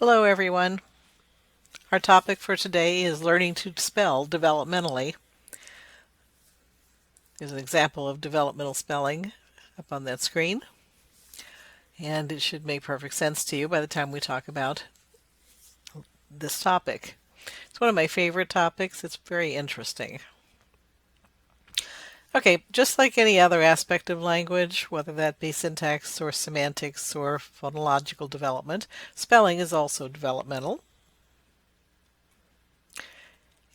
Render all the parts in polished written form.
Hello everyone. Our topic for today is learning to spell developmentally. There's an example of developmental spelling up on that screen, and it should make perfect sense to you by the time we talk about this topic. It's one of my favorite topics. It's very interesting. Okay, just like any other aspect of language, whether that be syntax or semantics or phonological development, spelling is also developmental.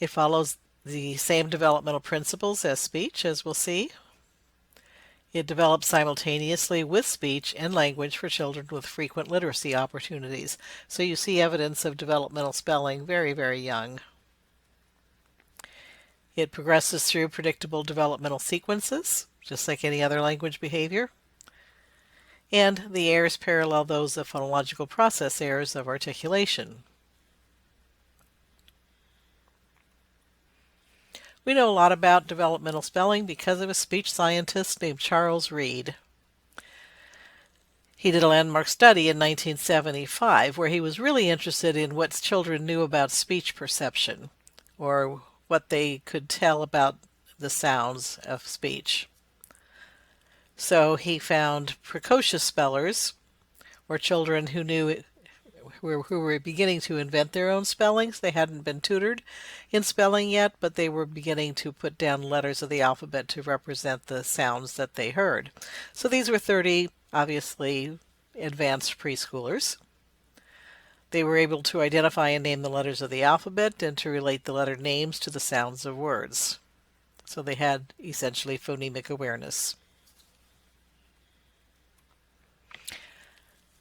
It follows the same developmental principles as speech, as we'll see. It develops simultaneously with speech and language for children with frequent literacy opportunities. So you see evidence of developmental spelling very, very young. It progresses through predictable developmental sequences, just like any other language behavior. And the errors parallel those of phonological process errors of articulation. We know a lot about developmental spelling because of a speech scientist named Charles Reed. He did a landmark study in 1975 where he was really interested in what children knew about speech perception, or what they could tell about the sounds of speech. So he found precocious spellers, or children who were beginning to invent their own spellings. They hadn't been tutored in spelling yet, but they were beginning to put down letters of the alphabet to represent the sounds that they heard. So these were 30, obviously, advanced preschoolers. They were able to identify and name the letters of the alphabet and to relate the letter names to the sounds of words. So they had essentially phonemic awareness.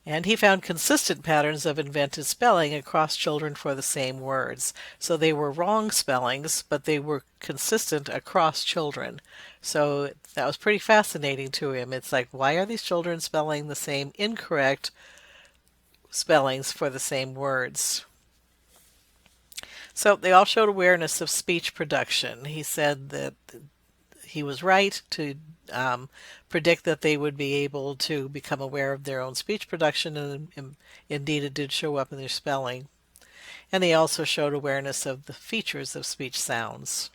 And he found consistent patterns of invented spelling across children for the same words. So they were wrong spellings, but they were consistent across children. So that was pretty fascinating to him. It's like, why are these children spelling the same incorrect spellings for the same words? So they all showed awareness of speech production. He said that he was right to predict that they would be able to become aware of their own speech production, and indeed it did show up in their spelling. And he also showed awareness of the features of speech sounds.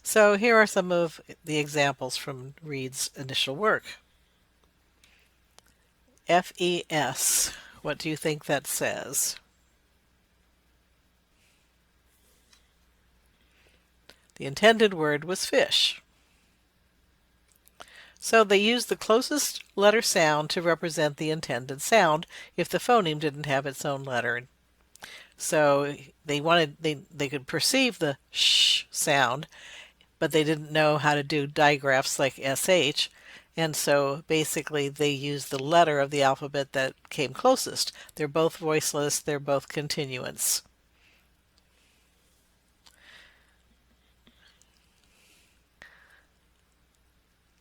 So here are some of the examples from Reed's initial work. FES. What do you think that says? The intended word was fish. So they used the closest letter sound to represent the intended sound if the phoneme didn't have its own letter. So they could perceive the sh sound, but they didn't know how to do digraphs like sh, and so basically they used the letter of the alphabet that came closest. They're both voiceless, they're both continuants.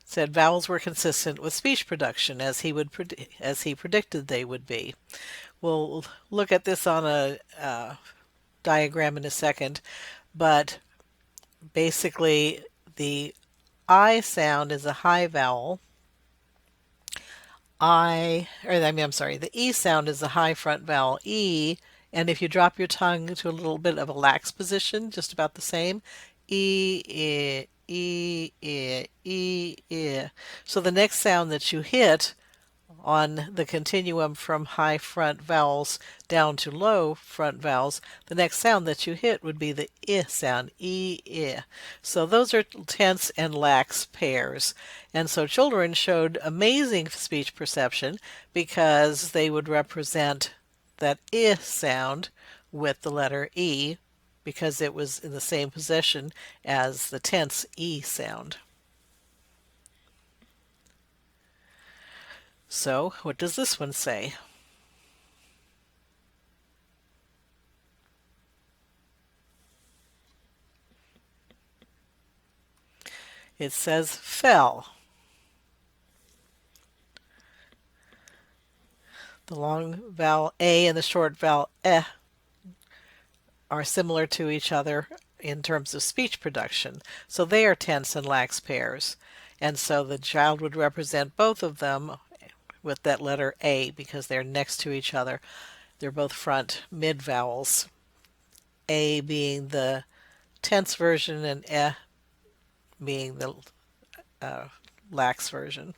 Said vowels were consistent with speech production as he predicted they would be. We'll look at this on a diagram in a second, but basically the I sound is a high vowel. The E sound is a high front vowel, E, and if you drop your tongue to a little bit of a lax position, just about the same, E, I, E, I, E, I. So the next sound that you hit on the continuum from high front vowels down to low front vowels, the next sound that you hit would be the I sound, E, I. So those are tense and lax pairs. And so children showed amazing speech perception because they would represent that I sound with the letter E because it was in the same position as the tense E sound. So, what does this one say? It says fell. The long vowel A and the short vowel E are similar to each other in terms of speech production. So they are tense and lax pairs. And so the child would represent both of them with that letter A because they're next to each other. They're both front mid vowels. A being the tense version and being the lax version.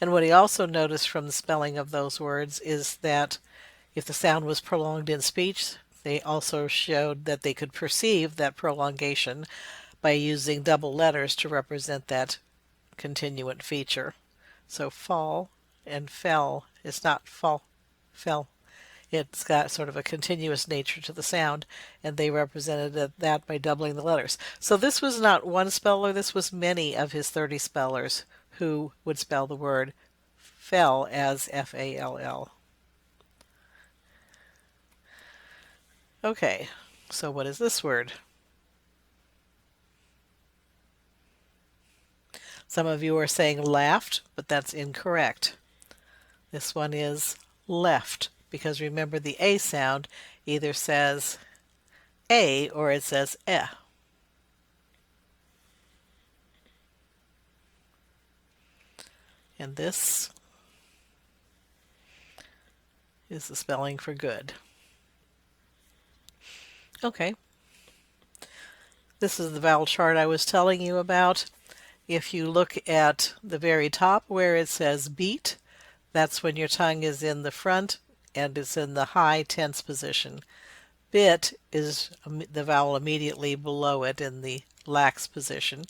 And what he also noticed from the spelling of those words is that if the sound was prolonged in speech, they also showed that they could perceive that prolongation by using double letters to represent that continuant feature. So fall and fell is not fall, fell. It's got sort of a continuous nature to the sound, and they represented that by doubling the letters. So this was not one speller, this was many of his 30 spellers who would spell the word fell as F-A-L-L. Okay, so what is this word? Some of you are saying laughed, but that's incorrect. This one is left, because remember the A sound either says A or it says eh. And this is the spelling for good. Okay, this is the vowel chart I was telling you about. If you look at the very top where it says beat, that's when your tongue is in the front and it's in the high tense position. Bit is the vowel immediately below it in the lax position.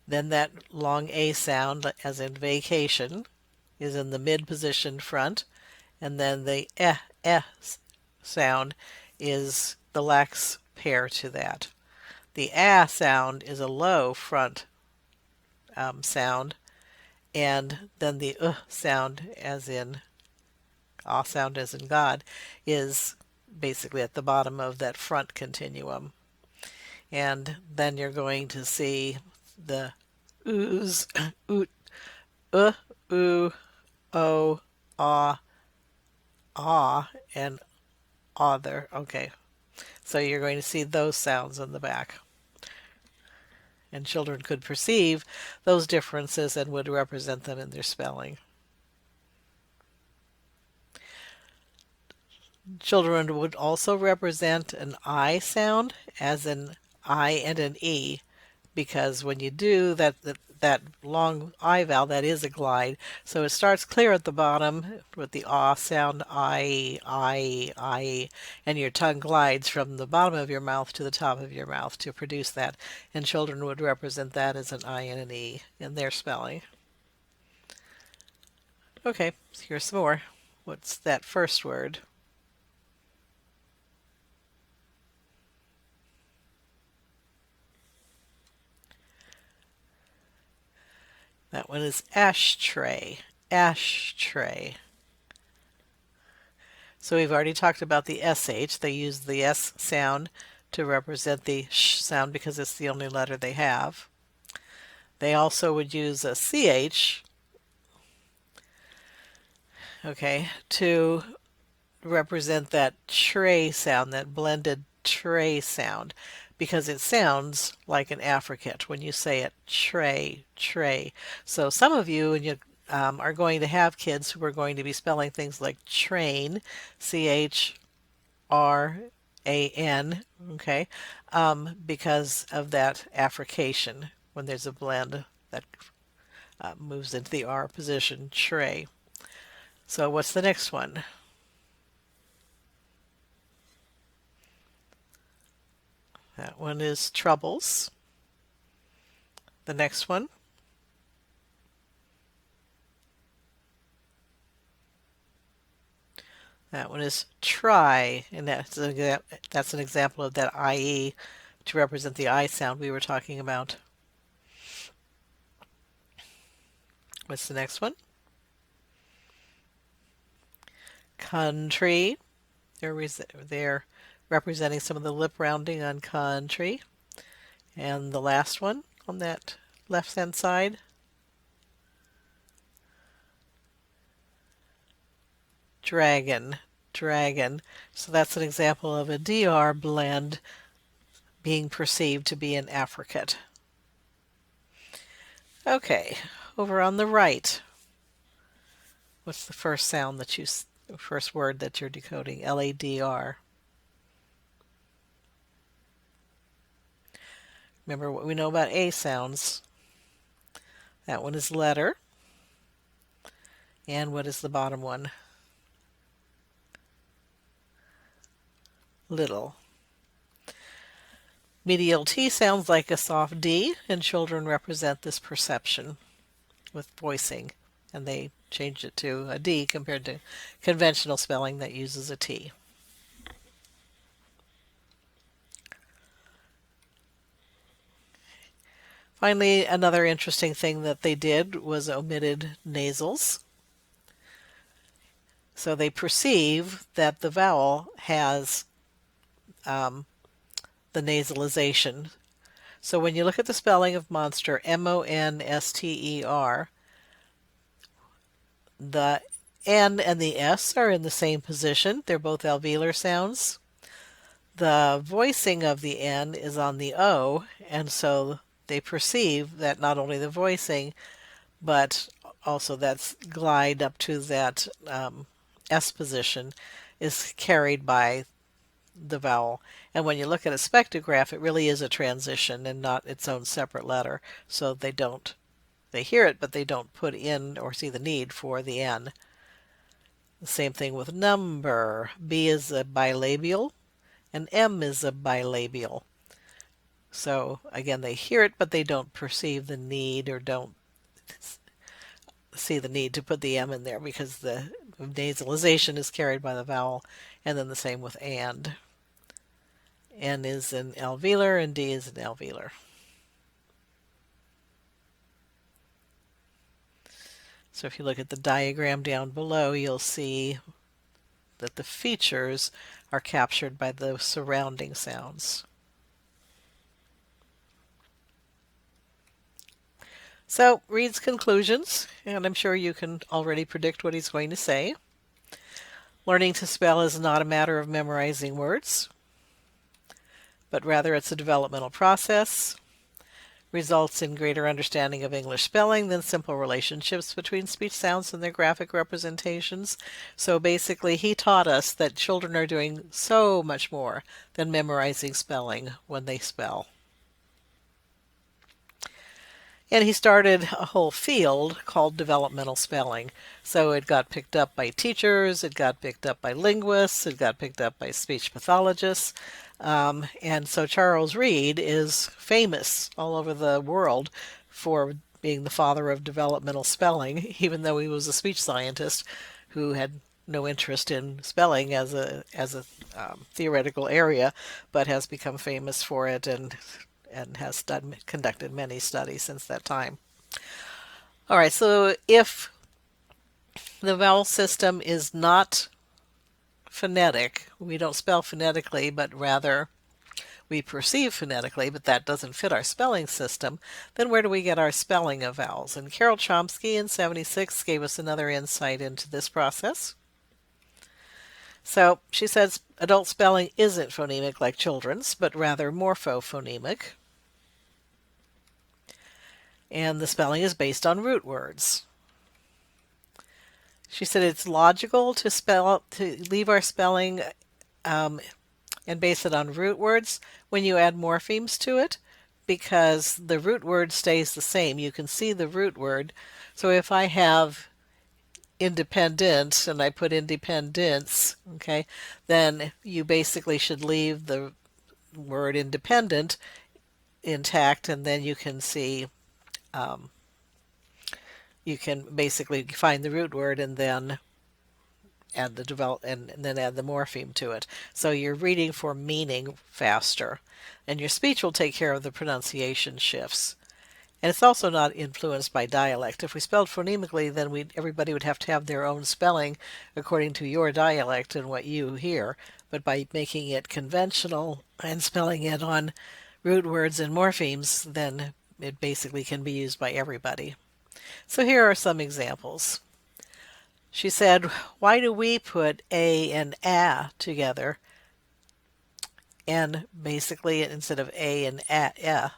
Then that long A sound, as in vacation, is in the mid position front. And then the sound is the lax pair to that. The sound is a low front sound, and then the sound, as in sound as in God, is basically at the bottom of that front continuum. And then you're going to see the oohs, oot, ooh, oh, ah, and other. Okay, so you're going to see those sounds in the back. And children could perceive those differences and would represent them in their spelling. Children would also represent an I sound as an I and an E, because when you do that long I vowel, that is a glide. So it starts clear at the bottom with the ah sound, I, and your tongue glides from the bottom of your mouth to the top of your mouth to produce that. And children would represent that as an I and an E in their spelling. Okay, here's some more. What's that first word? That one is ashtray. Ashtray. So we've already talked about the SH. They use the S sound to represent the sh sound because it's the only letter they have. They also would use a CH, okay, to represent that tray sound, that blended tray sound, because it sounds like an affricate when you say it, tray, tray. So some of you, and you are going to have kids who are going to be spelling things like train, CHRAN, okay, because of that affrication when there's a blend that moves into the R position, tray. So what's the next one? That one is troubles. The next one, that one is try, and that's an example of that IE to represent the I sound we were talking about. What's the next one? Country. They're representing some of the lip rounding on country. And the last one on that left-hand side, dragon. Dragon. So that's an example of a DR blend being perceived to be an affricate. Okay, over on the right, What's the first sound that first word that you're decoding? LADR. Remember what we know about A sounds. That one is letter. And what is the bottom one? Little. Medial T sounds like a soft D, and children represent this perception with voicing. And they changed it to a D compared to conventional spelling that uses a T. Finally, another interesting thing that they did was omitted nasals. So they perceive that the vowel has the nasalization. So when you look at the spelling of monster, Monster, the N and the S are in the same position. They're both alveolar sounds. The voicing of the N is on the O, and so they perceive that not only the voicing, but also that glide up to that S position is carried by the vowel. And when you look at a spectrograph, it really is a transition and not its own separate letter. So they hear it, but they don't put in or see the need for the N. The same thing with number. B is a bilabial and M is a bilabial. So again, they hear it, but they don't perceive the need or don't see the need to put the M in there because the nasalization is carried by the vowel. And then the same with and. N is an alveolar and D is an alveolar. So if you look at the diagram down below, you'll see that the features are captured by the surrounding sounds. So, Reed's conclusions, and I'm sure you can already predict what he's going to say. Learning to spell is not a matter of memorizing words, but rather it's a developmental process. Results in greater understanding of English spelling than simple relationships between speech sounds and their graphic representations. So basically, he taught us that children are doing so much more than memorizing spelling when they spell. And he started a whole field called developmental spelling. So it got picked up by teachers, it got picked up by linguists, it got picked up by speech pathologists. And so Charles Reed is famous all over the world for being the father of developmental spelling, even though he was a speech scientist who had no interest in spelling as a theoretical area, but has become famous for it and has conducted many studies since that time. All right, so if the vowel system is not phonetic, we don't spell phonetically, but rather we perceive phonetically, but that doesn't fit our spelling system, then where do we get our spelling of vowels? And Carol Chomsky in 1976 gave us another insight into this process. So she says adult spelling isn't phonemic like children's, but rather morphophonemic. And the spelling is based on root words. She said it's logical to leave our spelling and base it on root words when you add morphemes to it, because the root word stays the same. You can see the root word. So if I have independent and I put independence, okay, then you basically should leave the word independent intact, and then you can see you can basically find the root word and then add the and then add the morpheme to it. So you're reading for meaning faster, and your speech will take care of the pronunciation shifts. And it's also not influenced by dialect. If we spelled phonemically, then everybody would have to have their own spelling according to your dialect and what you hear. But by making it conventional and spelling it on root words and morphemes, then it basically can be used by everybody. So here are some examples. She said, why do we put a and a together? And basically, instead of a and a.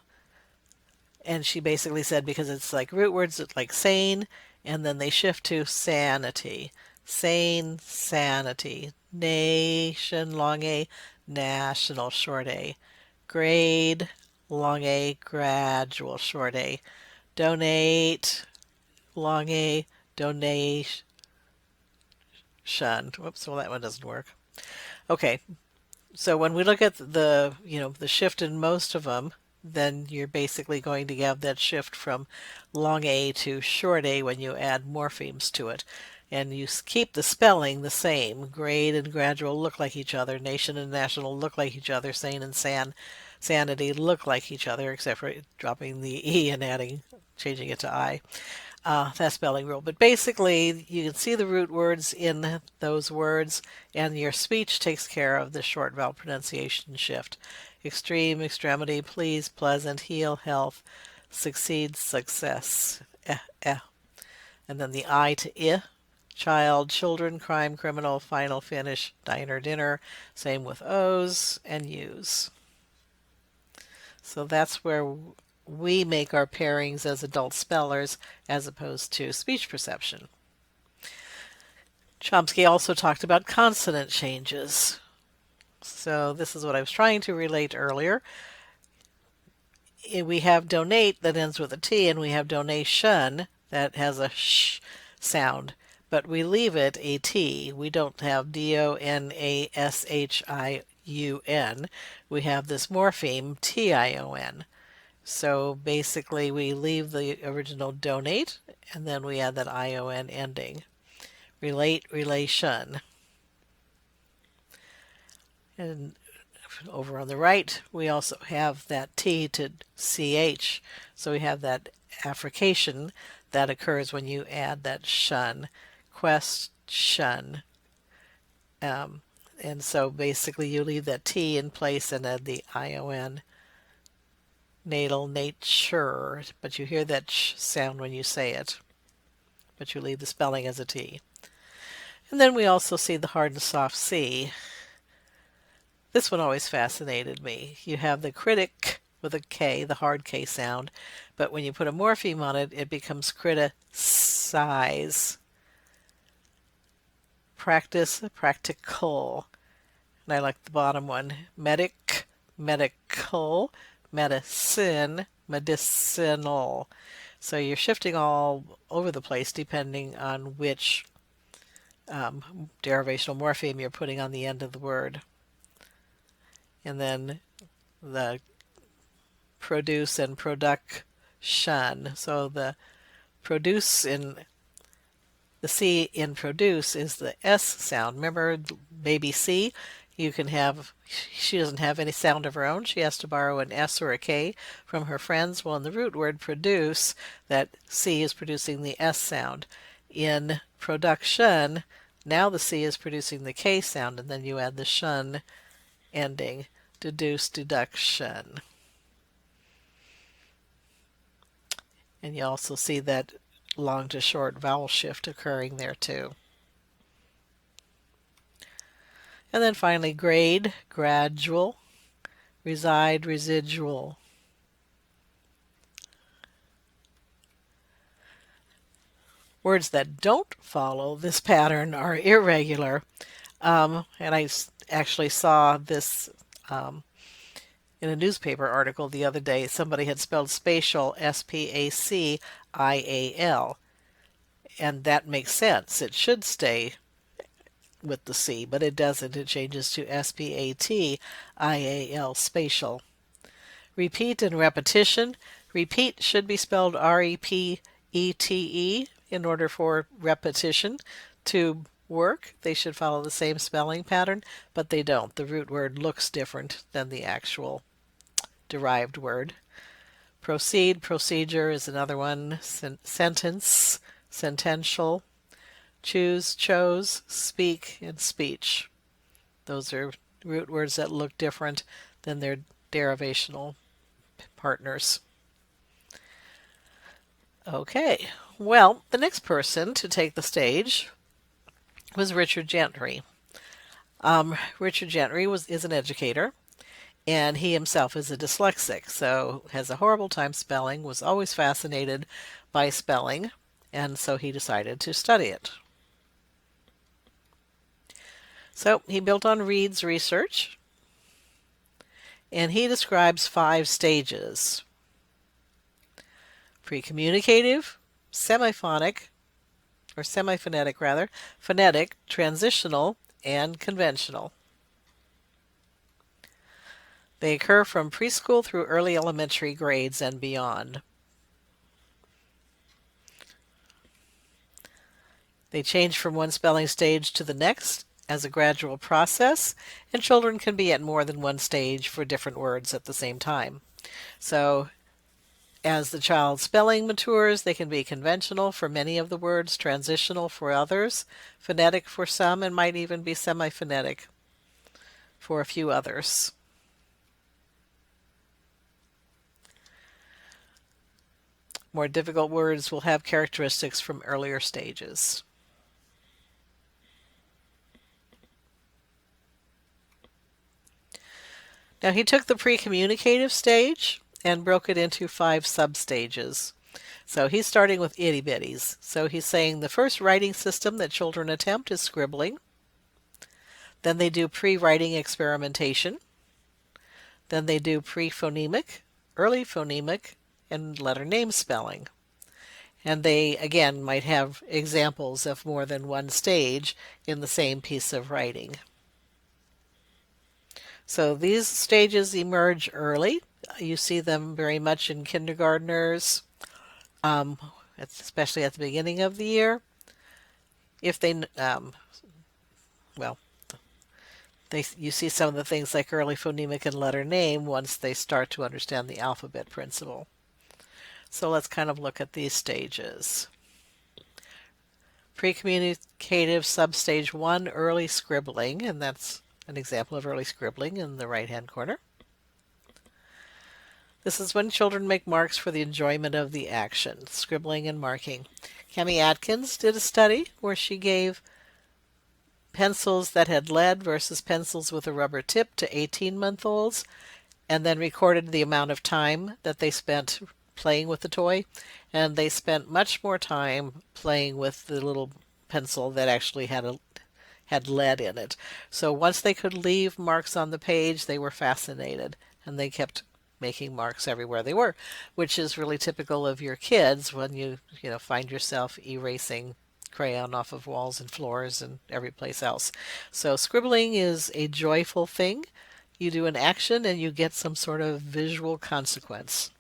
And she basically said because it's like root words like sane and then they shift to sanity. Sane, sanity. Nation, long A, national, short A. Grade, long A, gradual, short A. Donate, long A, donation. Whoops, well that one doesn't work. Okay, so when we look at the shift in most of them, then you're basically going to have that shift from long A to short A when you add morphemes to it. And you keep the spelling the same. Grade and gradual look like each other. Nation and national look like each other. Sane and sanity look like each other, except for dropping the E and changing it to I. That spelling rule. But basically, you can see the root words in those words, and your speech takes care of the short vowel pronunciation shift. Extreme, extremity, please, pleasant, heal, health, succeed, success. Eh, eh. And then the I to I, child, children, crime, criminal, final, finish, diner, dinner. Same with O's and U's. So that's where we make our pairings as adult spellers as opposed to speech perception. Chomsky also talked about consonant changes. So this is what I was trying to relate earlier. We have donate that ends with a T, and we have donation that has a sh sound, but we leave it a T. We don't have DONASHIUN. We have this morpheme TION. So basically we leave the original donate and then we add that ION ending. Relate, relation. And over on the right we also have that T to CH. So we have that affrication that occurs when you add that shun. Question. And so basically you leave that T in place and add the ION. Natal, nature, but you hear that sh sound when you say it, but you leave the spelling as a T. And then we also see the hard and soft C. This one always fascinated me. You have the critic with a K, the hard K sound, but when you put a morpheme on it, it becomes criticize. Practice, practical. And I like the bottom one. Medic, medical. Medicine, medicinal. So you're shifting all over the place depending on which derivational morpheme you're putting on the end of the word. And then the produce and production. So the produce in the C in produce is the S sound. Remember baby C? You can have, she doesn't have any sound of her own. She has to borrow an S or a K from her friends. Well, in the root word produce, that C is producing the S sound. In production, now the C is producing the K sound, and then you add the shun ending. Deduce, deduction. And you also see that long to short vowel shift occurring there too. And then finally grade, gradual, reside, residual. Words that don't follow this pattern are irregular. And I actually saw this in a newspaper article the other day. Somebody had spelled spatial, S-P-A-C-I-A-L. And that makes sense. It should stay with the C, but it doesn't. It changes to S-P-A-T-I-A-L, spatial. Repeat and repetition. Repeat should be spelled R-E-P-E-T-E in order for repetition to work. They should follow the same spelling pattern, but they don't. The root word looks different than the actual derived word. Proceed, procedure is another one. Sentence, sentential. Choose, chose, speak, and speech. Those are root words that look different than their derivational partners. Okay, well, the next person to take the stage was Richard Gentry. Richard Gentry is an educator, and he himself is a dyslexic, so has a horrible time spelling, was always fascinated by spelling, and so he decided to study it. So he built on Reed's research, and he describes 5 stages: pre-communicative, semiphonic, or semiphonetic rather, phonetic, transitional, and conventional. They occur from preschool through early elementary grades and beyond. They change from one spelling stage to the next as a gradual process, and children can be at more than one stage for different words at the same time. So, as the child's spelling matures, they can be conventional for many of the words, transitional for others, phonetic for some, and might even be semiphonetic for a few others. More difficult words will have characteristics from earlier stages. Now, he took the pre-communicative stage and broke it into 5 substages. So he's starting with itty bitties. So he's saying the first writing system that children attempt is scribbling. Then they do pre-writing experimentation. Then they do pre-phonemic, early phonemic, and letter name spelling. And they, again, might have examples of more than one stage in the same piece of writing. So these stages emerge early. You see them very much in kindergartners, especially at the beginning of the year. If they, well, you see some of the things like early phonemic and letter name once they start to understand the alphabet principle. So let's kind of look at these stages. Pre-communicative substage 1, early scribbling, and that's an example of early scribbling in the right-hand corner. This is when children make marks for the enjoyment of the action, scribbling and marking. Cami Atkins did a study where she gave pencils that had lead versus pencils with a rubber tip to 18-month-olds, and then recorded the amount of time that they spent playing with the toy, and they spent much more time playing with the little pencil that actually had lead in it. So once they could leave marks on the page, they were fascinated, and they kept making marks everywhere they were, which is really typical of your kids when you find yourself erasing crayon off of walls and floors and every place else. So scribbling is a joyful thing. You do an action and you get some sort of visual consequence.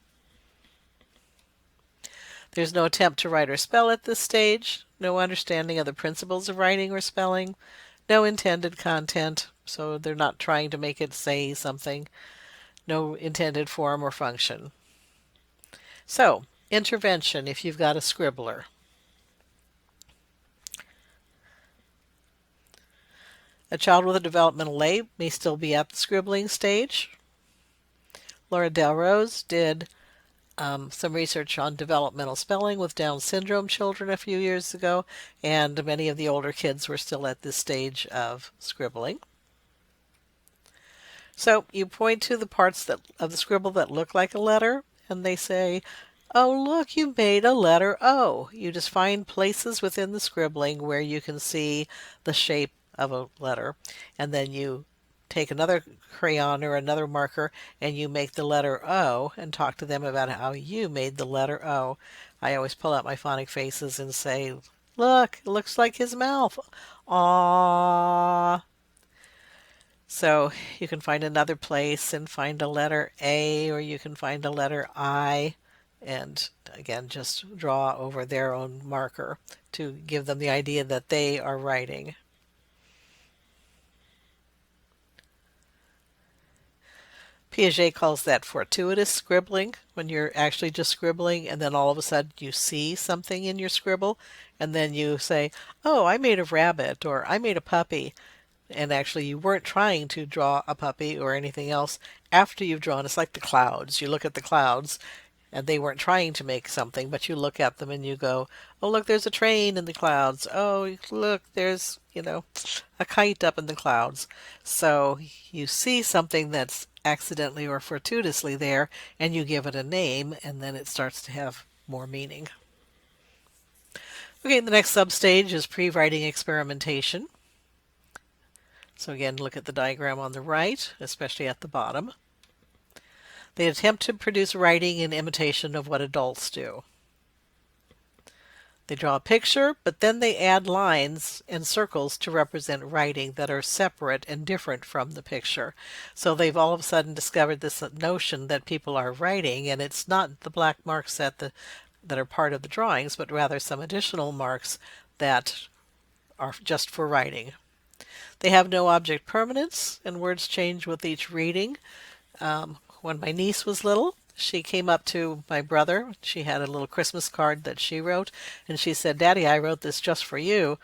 There's no attempt to write or spell at this stage, no understanding of the principles of writing or spelling, no intended content, so they're not trying to make it say something, no intended form or function. So, intervention if you've got a scribbler. A child with a developmental delay may still be at the scribbling stage. Laura Delrose did some research on developmental spelling with Down syndrome children a few years ago, and many of the older kids were still at this stage of scribbling. So you point to the parts of the scribble that look like a letter, and they say, "Oh, look, you made a letter O." You just find places within the scribbling where you can see the shape of a letter, and then you take another crayon or another marker and you make the letter O and talk to them about how you made the letter O. I always pull out my phonic faces and say, "Look, it looks like his mouth. Aww." So you can find another place and find a letter A, or you can find a letter I, and again, just draw over their own marker to give them the idea that they are writing. Piaget calls that fortuitous scribbling, when you're actually just scribbling and then all of a sudden you see something in your scribble and then you say, "Oh, I made a rabbit," or "I made a puppy." And actually you weren't trying to draw a puppy or anything else after you've drawn. It's like the clouds. You look at the clouds and they weren't trying to make something, but you look at them and you go, "Oh, look, there's a train in the clouds. Oh, look, there's, a kite up in the clouds." So you see something that's accidentally or fortuitously there and you give it a name, and then it starts to have more meaning. Okay, the next substage is pre-writing experimentation. So again, look at the diagram on the right, especially at the bottom. They attempt to produce writing in imitation of what adults do. They draw a picture, but then they add lines and circles to represent writing that are separate and different from the picture. So they've all of a sudden discovered this notion that people are writing, and it's not the black marks that are part of the drawings, but rather some additional marks that are just for writing. They have no object permanence, and words change with each reading. When my niece was little, she came up to my brother. She had a little Christmas card that she wrote, and she said, "Daddy, I wrote this just for you.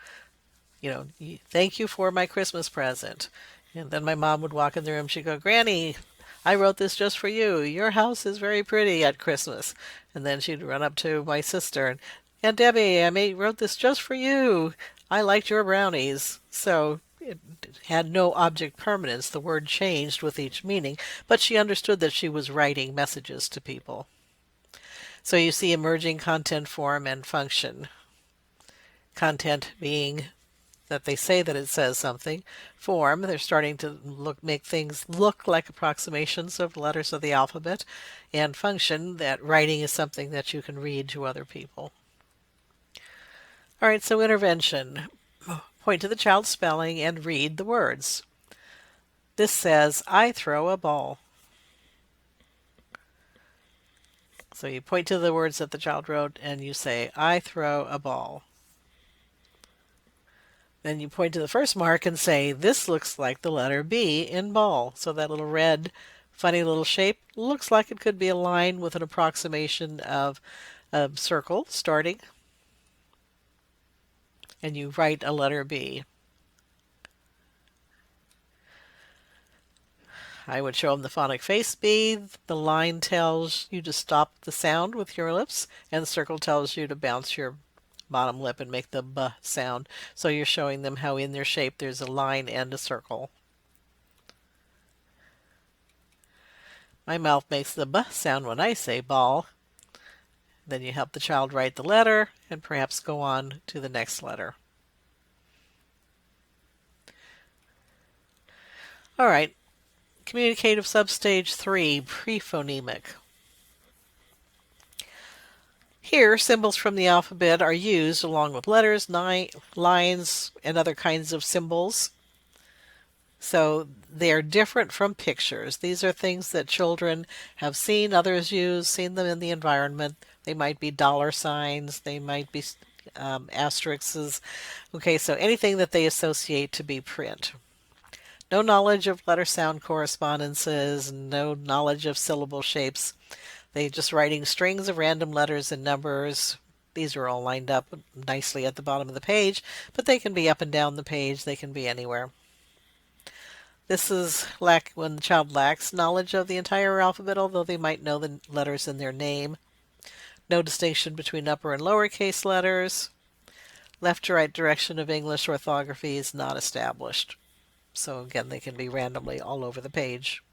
Thank you for my Christmas present." And then my mom would walk in the room. She'd go, "Granny, I wrote this just for you. Your house is very pretty at Christmas." And then she'd run up to my sister and, "Aunt Debbie, wrote this just for you. I liked your brownies." So it had no object permanence. The word changed with each meaning, but she understood that she was writing messages to people. So you see emerging content, form, and function. Content being that they say that it says something. Form, they're starting to make things look like approximations of letters of the alphabet. And function, that writing is something that you can read to other people. All right, so intervention. Point to the child's spelling and read the words. This says, "I throw a ball." So you point to the words that the child wrote and you say, "I throw a ball." Then you point to the first mark and say, "This looks like the letter B in ball." So that little red, funny little shape looks like it could be a line with an approximation of a circle starting. And you write a letter B. I would show them the phonic face B. The line tells you to stop the sound with your lips, and the circle tells you to bounce your bottom lip and make the B sound. So you're showing them how in their shape there's a line and a circle. My mouth makes the B sound when I say ball. Then you help the child write the letter and perhaps go on to the next letter. All right, communicative substage 3, pre-phonemic. Here, symbols from the alphabet are used along with letters, lines, and other kinds of symbols. So they are different from pictures. These are things that children have seen others use, seen them in the environment. They might be dollar signs, they might be asterisks. Okay, so anything that they associate to be print. No knowledge of letter sound correspondences, no knowledge of syllable shapes. They're just writing strings of random letters and numbers. These are all lined up nicely at the bottom of the page, but they can be up and down the page. They can be anywhere. This is when the child lacks knowledge of the entire alphabet, although they might know the letters in their name. No distinction between upper and lowercase letters. Left to right direction of English orthography is not established. So again, they can be randomly all over the page.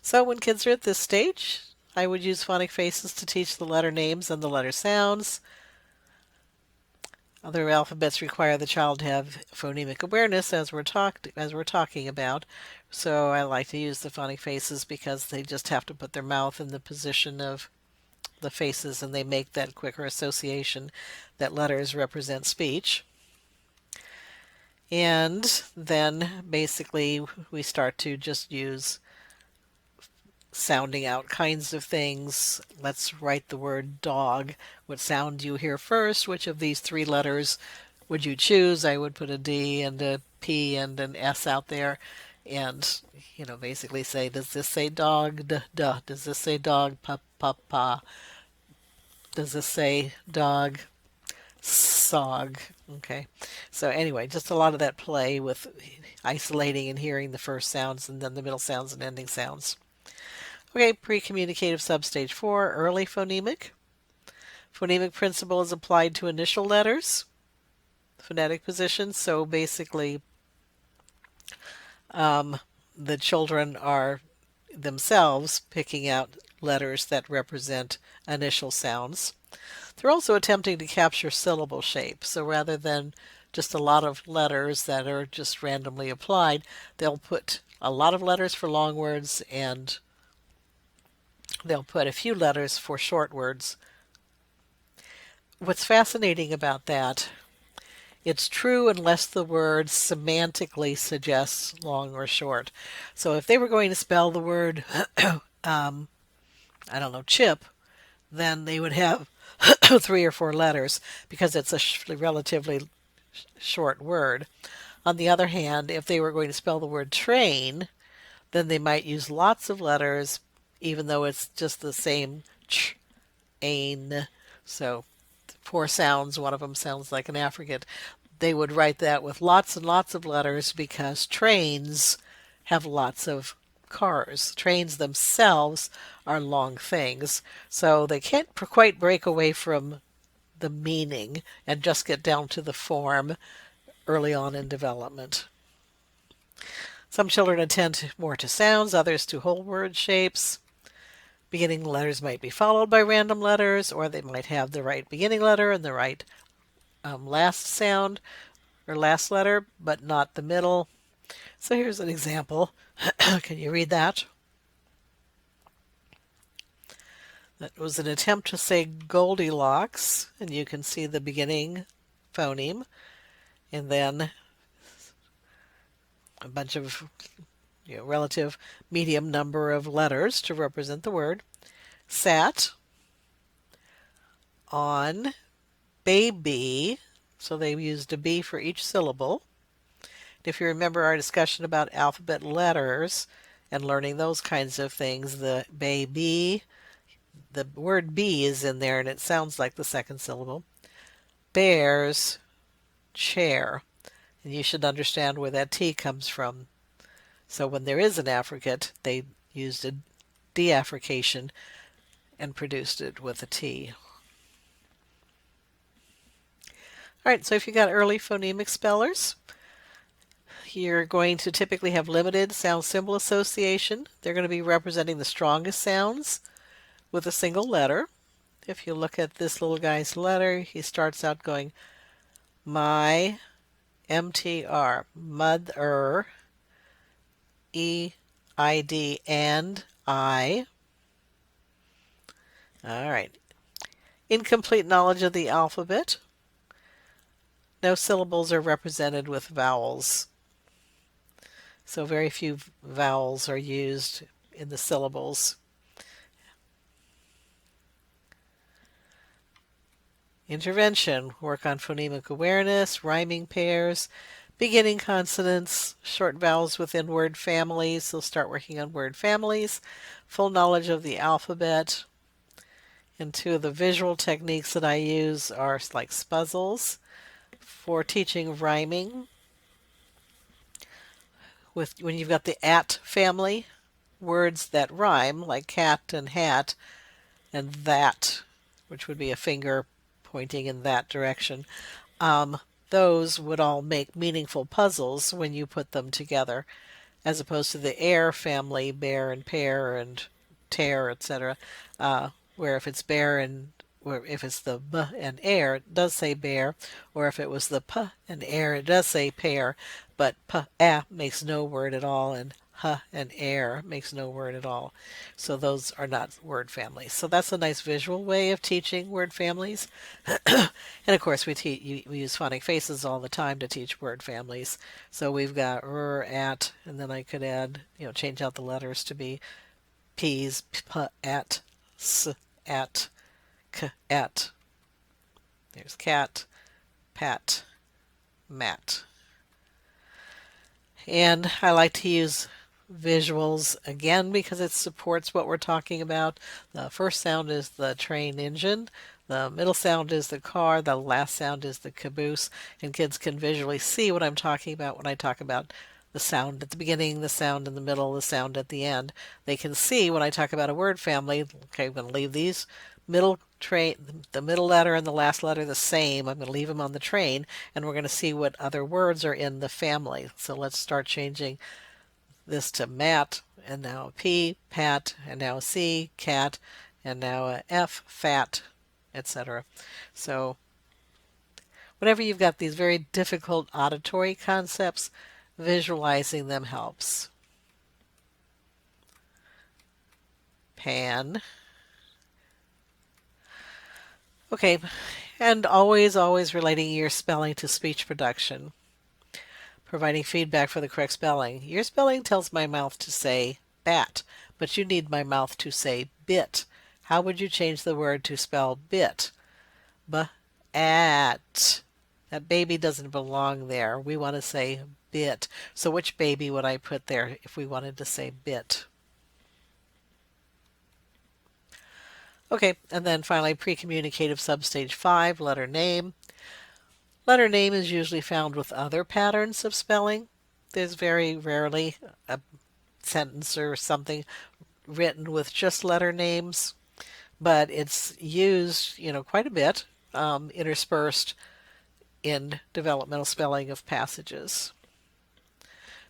So when kids are at this stage, I would use phonic faces to teach the letter names and the letter sounds. Other alphabets require the child to have phonemic awareness, as we're talking about. So I like to use the phonic faces because they just have to put their mouth in the position of the faces, and they make that quicker association that letters represent speech. And then basically we start to just use sounding out kinds of things. Let's write the word dog. What sound do you hear first? Which of these 3 letters would you choose? I would put a D and a P and an S out there and, basically say, does this say dog? Duh. Does this say dog? Pa. Does this say dog? Sog. Okay. So anyway, just a lot of that play with isolating and hearing the first sounds and then the middle sounds and ending sounds. Okay, pre-communicative substage 4, early phonemic. Phonemic principle is applied to initial letters, phonetic positions. So basically, the children are themselves picking out letters that represent initial sounds. They're also attempting to capture syllable shape. So rather than just a lot of letters that are just randomly applied, they'll put a lot of letters for long words and they'll put a few letters for short words. What's fascinating about that, it's true unless the word semantically suggests long or short. So if they were going to spell the word, I don't know, chip, then they would have three or four letters because it's a relatively short word. On the other hand, if they were going to spell the word train, then they might use lots of letters, even though it's just the same ch, ain. So four sounds, one of them sounds like an affricate. They would write that with lots and lots of letters because trains have lots of cars. Trains themselves are long things, so they can't quite break away from the meaning and just get down to the form early on in development. Some children attend more to sounds, others to whole word shapes. Beginning letters might be followed by random letters, or they might have the right beginning letter and the right last sound or last letter, but not the middle. So here's an example. Can you read that? That was an attempt to say Goldilocks, and you can see the beginning phoneme, and then a bunch of relative medium number of letters to represent the word. Sat on baby, so they used a B for each syllable. If you remember our discussion about alphabet letters and learning those kinds of things, the baby, the word B is in there and it sounds like the second syllable. Bears, chair. And you should understand where that T comes from. So when there is an affricate, they used a deaffrication and produced it with a T. All right, so if you got early phonemic spellers, you're going to typically have limited sound symbol association. They're going to be representing the strongest sounds with a single letter. If you look at this little guy's letter, he starts out going my, MTR, mother, EID, and I. All right. Incomplete knowledge of the alphabet. No syllables are represented with vowels. So very few vowels are used in the syllables. Intervention. Work on phonemic awareness, rhyming pairs, beginning consonants, short vowels within word families. So start working on word families. Full knowledge of the alphabet. And two of the visual techniques that I use are like spuzzles for teaching rhyming. When you've got the at family, words that rhyme, like cat and hat, and that, which would be a finger pointing in that direction, those would all make meaningful puzzles when you put them together, as opposed to the air family, bear and pear and tear, etc., where if it's bear and or if it's the b and air, it does say bear, or if it was the p and air, it does say pear, but p a makes no word at all, and h and air makes no word at all. So those are not word families. So that's a nice visual way of teaching word families. And of course, we use phonic faces all the time to teach word families. So we've got at, and then I could add, change out the letters to be p's, p, at, s, at, k, at. There's cat, pat, mat. And I like to use visuals again because it supports what we're talking about. The first sound is the train engine. The middle sound is the car. The last sound is the caboose. And kids can visually see what I'm talking about when I talk about the sound at the beginning, the sound in the middle, the sound at the end. They can see when I talk about a word family, okay, I'm going to leave these the middle letter and the last letter the same. I'm going to leave them on the train, and we're going to see what other words are in the family. So let's start changing this to mat, and now a P, pat, and now a C, cat, and now a F, fat, etc. So whenever you've got these very difficult auditory concepts, visualizing them helps. Pan. Okay, and always relating your spelling to speech production. Providing feedback for the correct spelling. Your spelling tells my mouth to say bat, but you need my mouth to say bit. How would you change the word to spell bit? B-at. That baby doesn't belong there. We want to say bit. So which baby would I put there if we wanted to say bit? Okay, and then finally pre-communicative substage 5, letter name. Letter name is usually found with other patterns of spelling. There's very rarely a sentence or something written with just letter names, but it's used, quite a bit, interspersed in developmental spelling of passages.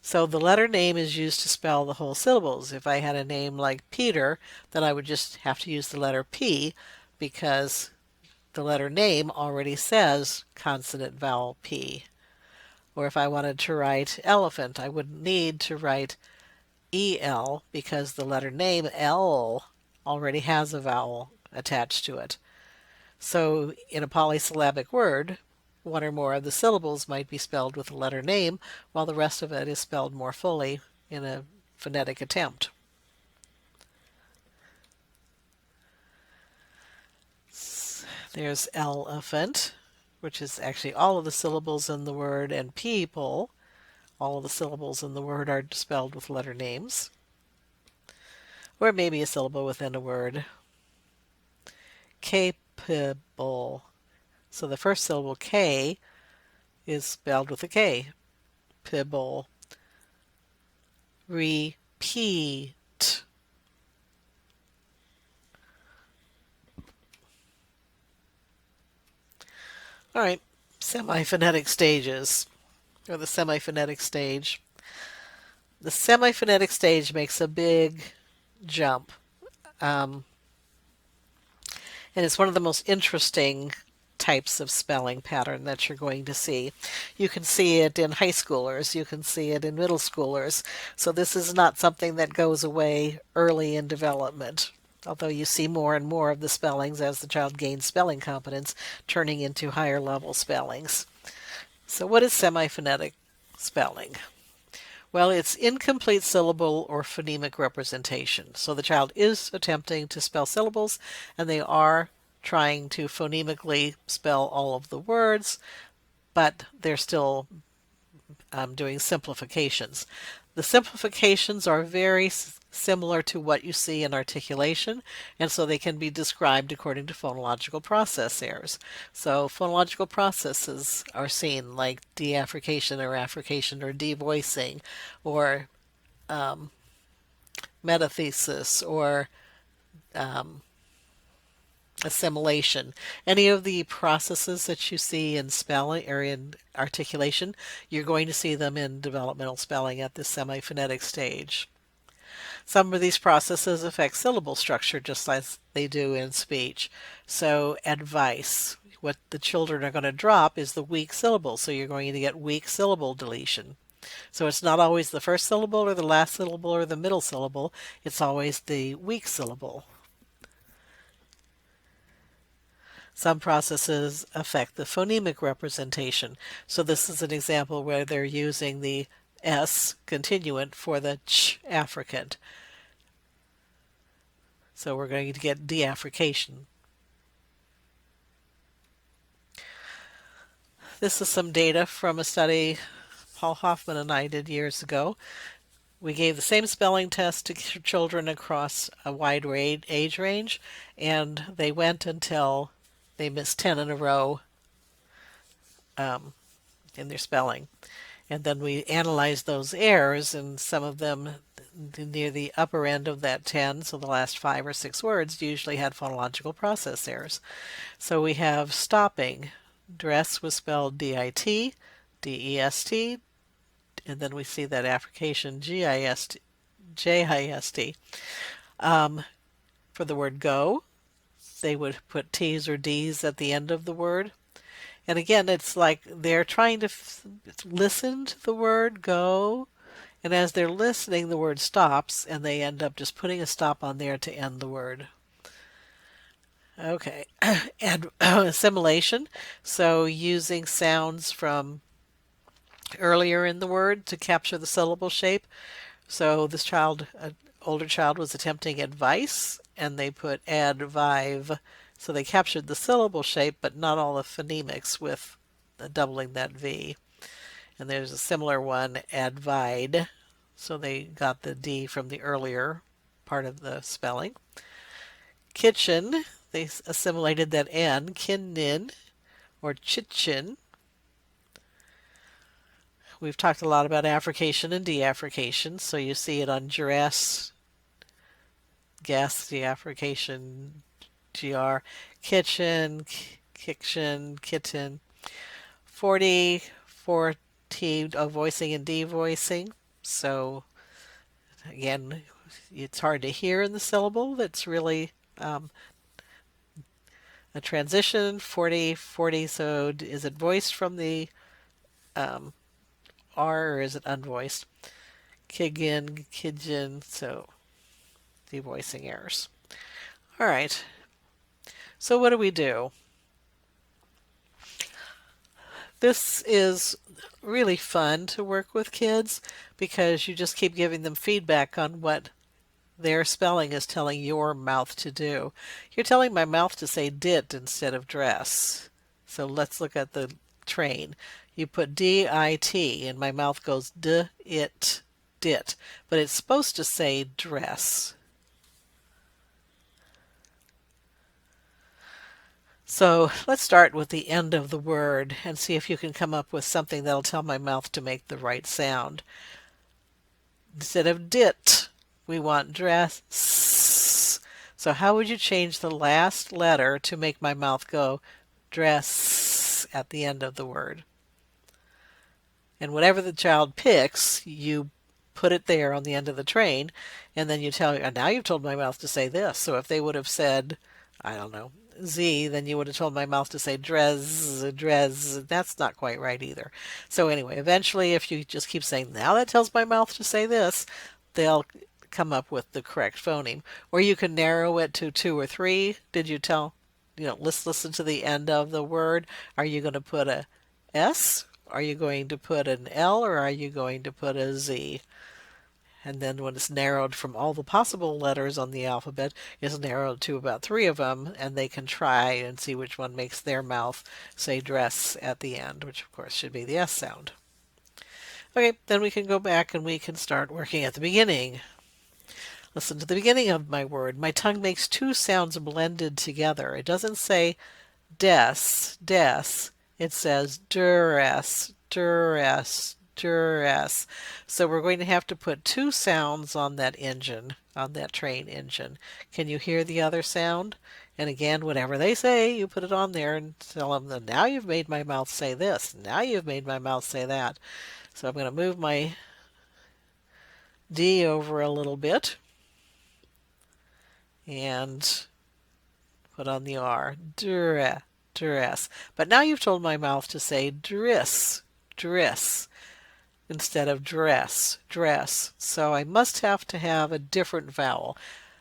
So the letter name is used to spell the whole syllables. If I had a name like Peter, then I would just have to use the letter P because the letter name already says consonant vowel P. Or if I wanted to write elephant, I wouldn't need to write EL because the letter name L already has a vowel attached to it. So in a polysyllabic word, one or more of the syllables might be spelled with the letter name, while the rest of it is spelled more fully in a phonetic attempt. There's elephant, which is actually all of the syllables in the word, and people. All of the syllables in the word are spelled with letter names, or maybe a syllable within a word. Capable. So the first syllable K is spelled with a K. Pibble. Repeat. All right, semiphonetic stages, or the semiphonetic stage. The semiphonetic stage makes a big jump, um, and it's one of the most interesting types of spelling pattern that you're going to see. You can see it in high schoolers, you can see it in middle schoolers, so this is not something that goes away early in development. Although you see more and more of the spellings as the child gains spelling competence, turning into higher level spellings. So what is semiphonetic spelling? Well, it's incomplete syllable or phonemic representation. So the child is attempting to spell syllables, and they are trying to phonemically spell all of the words, but they're still doing simplifications. The simplifications are very similar to what you see in articulation, and so they can be described according to phonological process errors. So phonological processes are seen like deaffrication or affrication or devoicing or metathesis or assimilation. Any of the processes that you see in spelling or in articulation, you're going to see them in developmental spelling at the semiphonetic stage. Some of these processes affect syllable structure just as they do in speech. So advice, what the children are going to drop is the weak syllable, so you're going to get weak syllable deletion. So it's not always the first syllable or the last syllable or the middle syllable, it's always the weak syllable. Some processes affect the phonemic representation. So this is an example where they're using the S continuant for the ch affricant. So we're going to get deaffrication. This is some data from a study Paul Hoffman and I did years ago. We gave the same spelling test to children across a wide age range, and they went until they missed 10 in a row in their spelling. And then we analyzed those errors, and some of them near the upper end of that 10, so the last 5 or 6 words, usually had phonological process errors. So we have stopping. Dress was spelled D-I-T, D-E-S-T, and then we see that affrication G-I-S-T, J-I-S-T. For the word go, they would put T's or D's at the end of the word. And again, it's like they're trying to listen to the word go, and as they're listening, the word stops, and they end up just putting a stop on there to end the word. Okay, and assimilation. So using sounds from earlier in the word to capture the syllable shape. So this child, an older child, was attempting advice, and they put advive. So they captured the syllable shape, but not all the phonemics with doubling that V. And there's a similar one, advide. So they got the D from the earlier part of the spelling. Kitchen, they assimilated that N, kinnin, or chitchin. We've talked a lot about affrication and deaffrication, so you see it on dress, guess, deaffrication, gr, kitchen, kitchen, kitten. 40, 40 of voicing and devoicing. So again, it's hard to hear in the syllable. That's really a transition. 40, 40. So is it voiced from the R or is it unvoiced? Kigin, kidjin. So devoicing errors. All right. So what do we do? This is really fun to work with kids because you just keep giving them feedback on what their spelling is telling your mouth to do. You're telling my mouth to say dit instead of dress. So let's look at the train. You put D-I-T and my mouth goes d-it, dit. But it's supposed to say dress. So let's start with the end of the word and see if you can come up with something that'll tell my mouth to make the right sound. Instead of dit, we want dress. So how would you change the last letter to make my mouth go dress at the end of the word? And whatever the child picks, you put it there on the end of the train, and then you tell, and now you've told my mouth to say this. So if they would have said, I don't know, Z, then you would have told my mouth to say drez, drez. That's not quite right either. So anyway, eventually, if you just keep saying, now that tells my mouth to say this, they'll come up with the correct phoneme. Or you can narrow it to 2 or 3. Did you tell? Let's listen to the end of the word. Are you going to put a S? Are you going to put an L? Or are you going to put a Z? And then when it's narrowed from all the possible letters on the alphabet, it's narrowed to about 3 of them, and they can try and see which one makes their mouth say dress at the end, which of course should be the S sound. Okay, then we can go back and we can start working at the beginning. Listen to the beginning of my word. My tongue makes 2 sounds blended together. It doesn't say des, des. It says duress, duress, duress. So we're going to have to put 2 sounds on that engine, on that train engine. Can you hear the other sound? And again, whatever they say, you put it on there and tell them that now you've made my mouth say this. Now you've made my mouth say that. So I'm going to move my D over a little bit and put on the R. Dura, dress. But now you've told my mouth to say dress, dress, instead of dress, dress. So I must have to have a different vowel.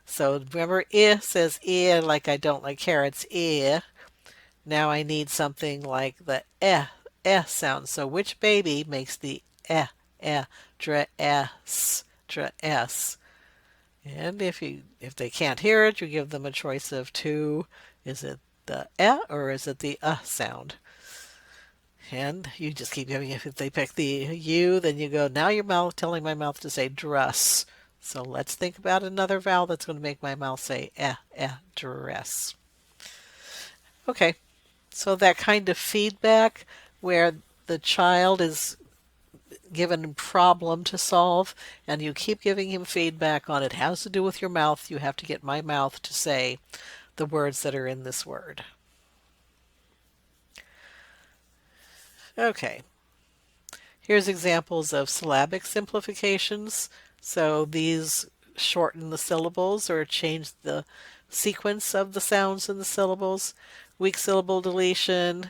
So remember, I says I like I don't like carrots, I. Now I need something like the sound. So which baby makes the dress, dress? And if they can't hear it, you give them a choice of 2. Is it the or is it the sound? And you just keep giving it. If they pick the U, then you go, now your mouth telling my mouth to say dress. So let's think about another vowel that's going to make my mouth say dress. Okay, so that kind of feedback where the child is given a problem to solve and you keep giving him feedback on it has to do with your mouth. You have to get my mouth to say the words that are in this word. Okay, here's examples of syllabic simplifications. So these shorten the syllables or change the sequence of the sounds and the syllables. Weak syllable deletion.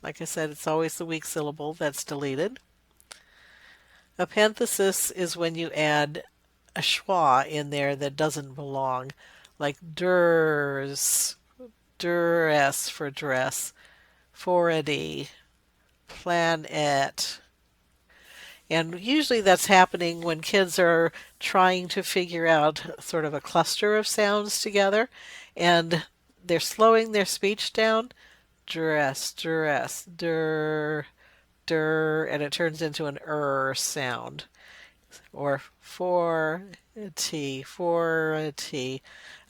Like I said, it's always the weak syllable that's deleted. Epenthesis is when you add a schwa in there that doesn't belong, like durs, duress for dress, fority, planet. And usually that's happening when kids are trying to figure out sort of a cluster of sounds together and they're slowing their speech down. Dress, duress, dur, dur, and it turns into an sound. Or for a T.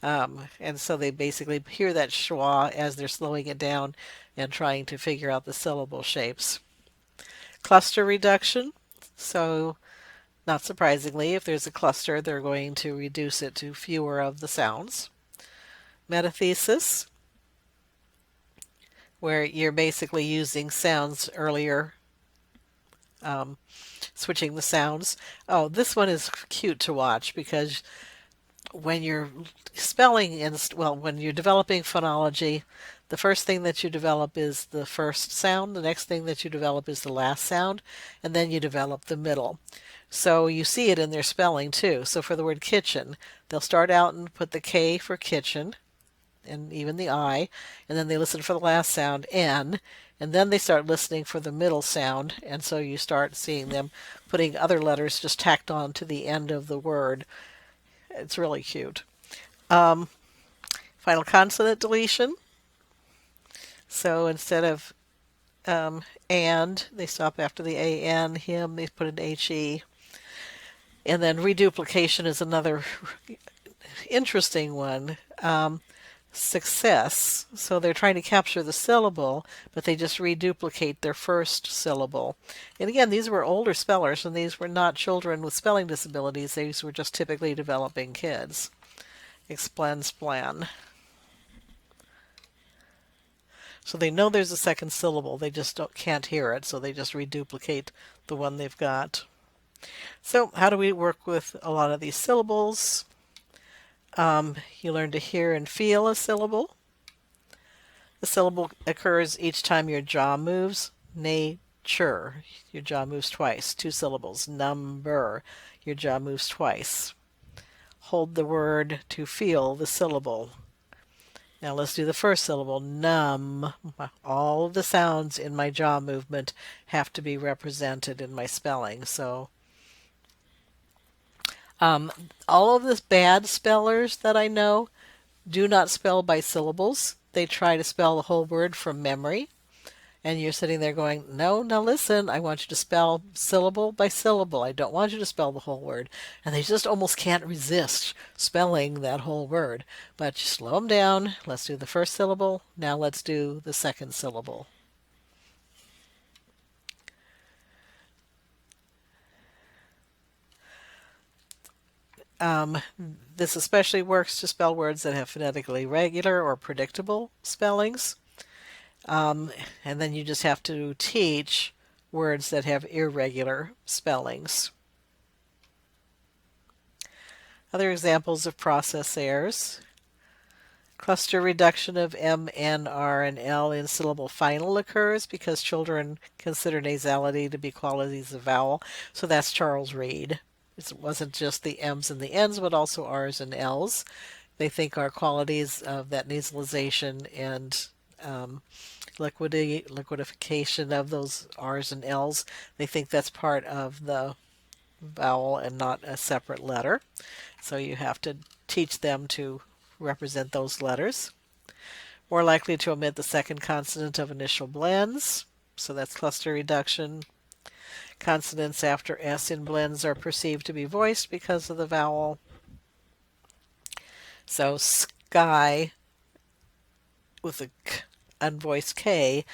And so they basically hear that schwa as they're slowing it down and trying to figure out the syllable shapes. Cluster reduction. So, not surprisingly, if there's a cluster, they're going to reduce it to fewer of the sounds. Metathesis, where you're basically using sounds earlier, switching the sounds. Oh, this one is cute to watch because when you're spelling when you're developing phonology, the first thing that you develop is the first sound, the next thing that you develop is the last sound, and then you develop the middle. So you see it in their spelling too. So for the word kitchen, they'll start out and put the K for kitchen and even the I, and then they listen for the last sound, N, and then they start listening for the middle sound, and so you start seeing them putting other letters just tacked on to the end of the word. It's really cute. Final consonant deletion. So instead of and, they stop after the AN, him, they put an HE. And then reduplication is another interesting one. Success. So they're trying to capture the syllable, but they just reduplicate their first syllable. And again, these were older spellers, and these were not children with spelling disabilities. These were just typically developing kids. Explan. So they know there's a second syllable. They just can't hear it, so they just reduplicate the one they've got. So how do we work with a lot of these syllables? You learn to hear and feel a syllable. The syllable occurs each time your jaw moves. Nature, your jaw moves twice. 2 syllables. Number, your jaw moves twice. Hold the word to feel the syllable. Now let's do the first syllable. Numb. All of the sounds in my jaw movement have to be represented in my spelling. So all of the bad spellers that I know do not spell by syllables. They try to spell the whole word from memory. And you're sitting there going, no, now listen, I want you to spell syllable by syllable. I don't want you to spell the whole word. And they just almost can't resist spelling that whole word. But you slow them down. Let's do the first syllable. Now let's do the second syllable. This especially works to spell words that have phonetically regular or predictable spellings. And then you just have to teach words that have irregular spellings. Other examples of process errors. Cluster reduction of M, N, R, and L in syllable final occurs because children consider nasality to be qualities of vowel. So that's Charles Reed. It wasn't just the M's and the N's, but also R's and L's. They think are qualities of that nasalization and liquidification of those R's and L's. They think that's part of the vowel and not a separate letter. So you have to teach them to represent those letters. More likely to omit the second consonant of initial blends. So that's cluster reduction. Consonants after S in blends are perceived to be voiced because of the vowel. So sky with a k, unvoiced K,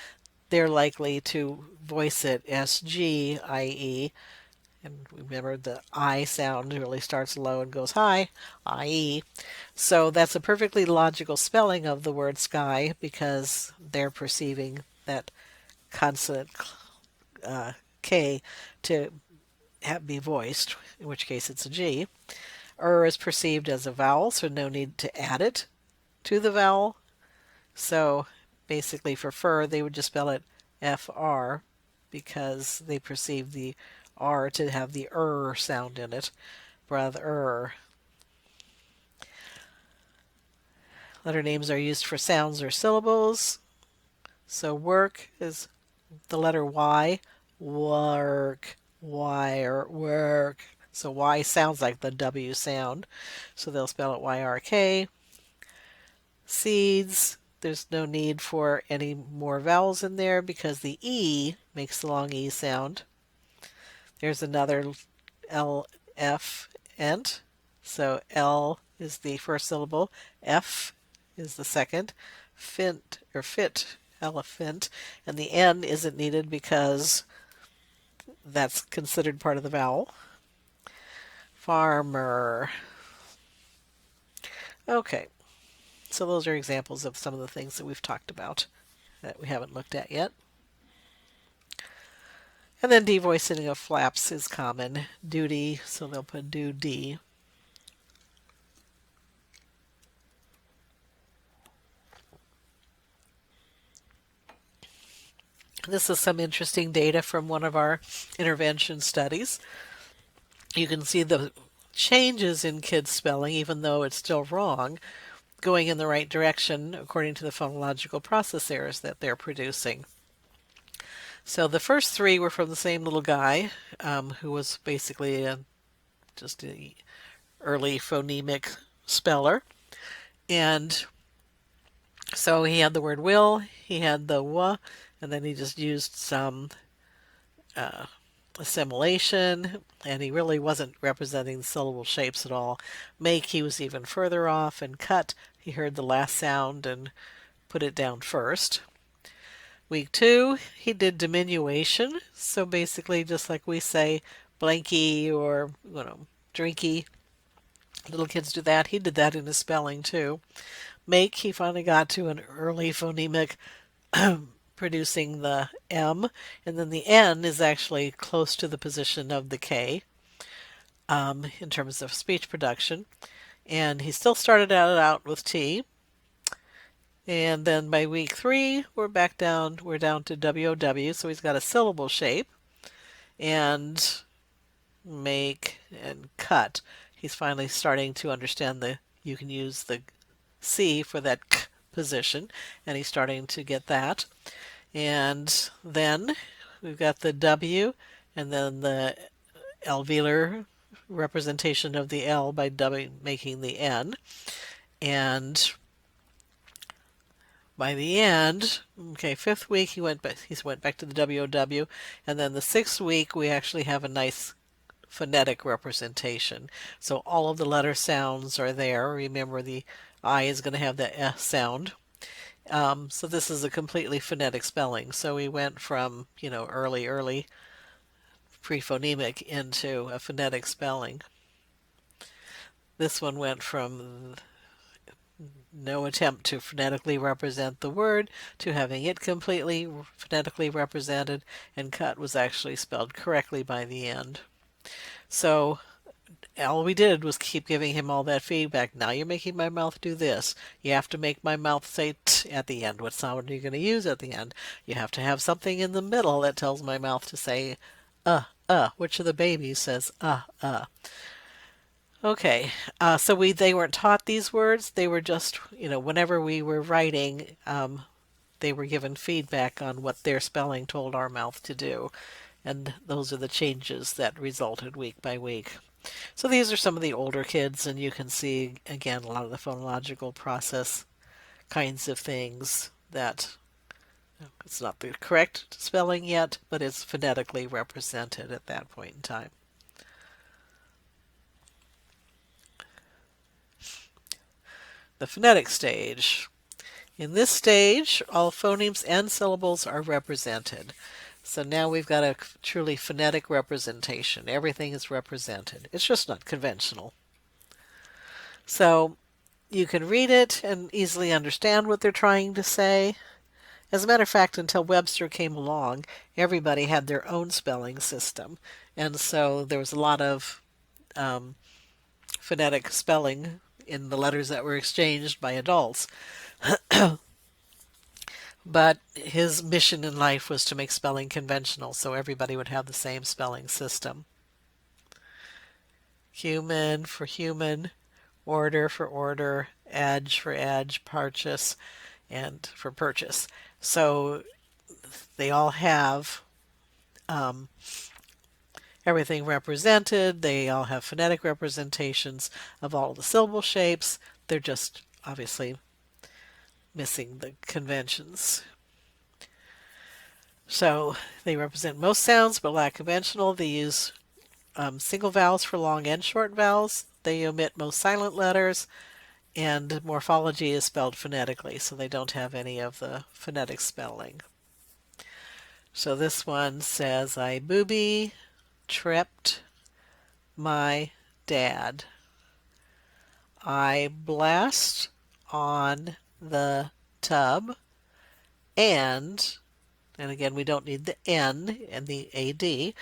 they're likely to voice it S-G-I-E. And remember, the I sound really starts low and goes high, I-E. So that's a perfectly logical spelling of the word sky because they're perceiving that consonant K to be voiced, in which case it's a G. Is perceived as a vowel, so no need to add it to the vowel. So basically for fur, they would just spell it FR because they perceive the R to have the sound in it. Brother. Letter names are used for sounds or syllables. So work is the letter Y. Work. Wire. Work. So Y sounds like the W sound. So they'll spell it YRK. Seeds. There's no need for any more vowels in there because the E makes the long E sound. There's another L, F, ent. So L is the first syllable. F is the second. Fint or fit, elephant. And the N isn't needed because that's considered part of the vowel. Farmer. Okay, so those are examples of some of the things that we've talked about that we haven't looked at yet. And then devoicing of flaps is common. Duty, so they'll put do D. This is some interesting data from one of our intervention studies. You can see the changes in kids' spelling, even though it's still wrong, going in the right direction according to the phonological process errors that they're producing. So the first three were from the same little guy who was basically just an early phonemic speller. And so he had the word will, he had the wa, and then he just used some assimilation, and he really wasn't representing the syllable shapes at all. Make, he was even further off, and cut, he heard the last sound and put it down first. Week 2, he did diminution, so basically just like we say blanky or drinky. Little kids do that. He did that in his spelling too. Make, he finally got to an early phonemic producing the M, and then the N is actually close to the position of the K in terms of speech production. And he still started out with T. And then by week 3, we're down to WOW, so he's got a syllable shape. And make and cut. He's finally starting to understand you can use the C for that k position, and he's starting to get that. And then we've got the W, and then the alveolar representation of the L by W making the N. And by the end, okay, 5th week he went back to the WOW, and then the 6th week we actually have a nice phonetic representation. So all of the letter sounds are there. Remember, the I is going to have the S sound. So this is a completely phonetic spelling. So we went from, early pre-phonemic into a phonetic spelling. This one went from no attempt to phonetically represent the word to having it completely phonetically represented, and cut was actually spelled correctly by the end. So all we did was keep giving him all that feedback. Now you're making my mouth do this. You have to make my mouth say t at the end. What sound are you going to use at the end? You have to have something in the middle that tells my mouth to say Which of the babies says Okay, so they weren't taught these words. They were just, whenever we were writing, they were given feedback on what their spelling told our mouth to do. And those are the changes that resulted week by week. So these are some of the older kids, and you can see, again, a lot of the phonological process kinds of things that it's not the correct spelling yet, but it's phonetically represented at that point in time. The phonetic stage. In this stage, all phonemes and syllables are represented. So now we've got a truly phonetic representation. Everything is represented. It's just not conventional. So you can read it and easily understand what they're trying to say. As a matter of fact, until Webster came along, everybody had their own spelling system. And so there was a lot of phonetic spelling in the letters that were exchanged by adults. But his mission in life was to make spelling conventional so everybody would have the same spelling system. Human for human, order for order, edge for edge, purchase, and for purchase. So they all have everything represented. They all have phonetic representations of all the syllable shapes. They're just obviously missing the conventions. So they represent most sounds but lack conventional. They use single vowels for long and short vowels. They omit most silent letters, and morphology is spelled phonetically, so they don't have any of the phonetic spelling. So this one says, I booby tripped my dad. I blast on the tub and again we don't need the N and the AD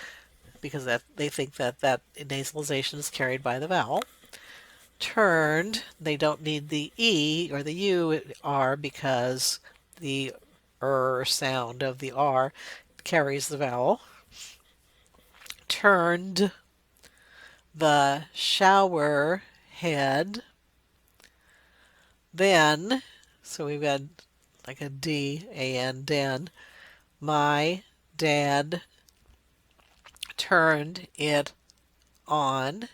because that they think that nasalization is carried by the vowel. Turned, they don't need the E or the U R because the sound of the R carries the vowel. Turned the shower head. Then, so we've got like a D-A-N, den. My dad turned it on.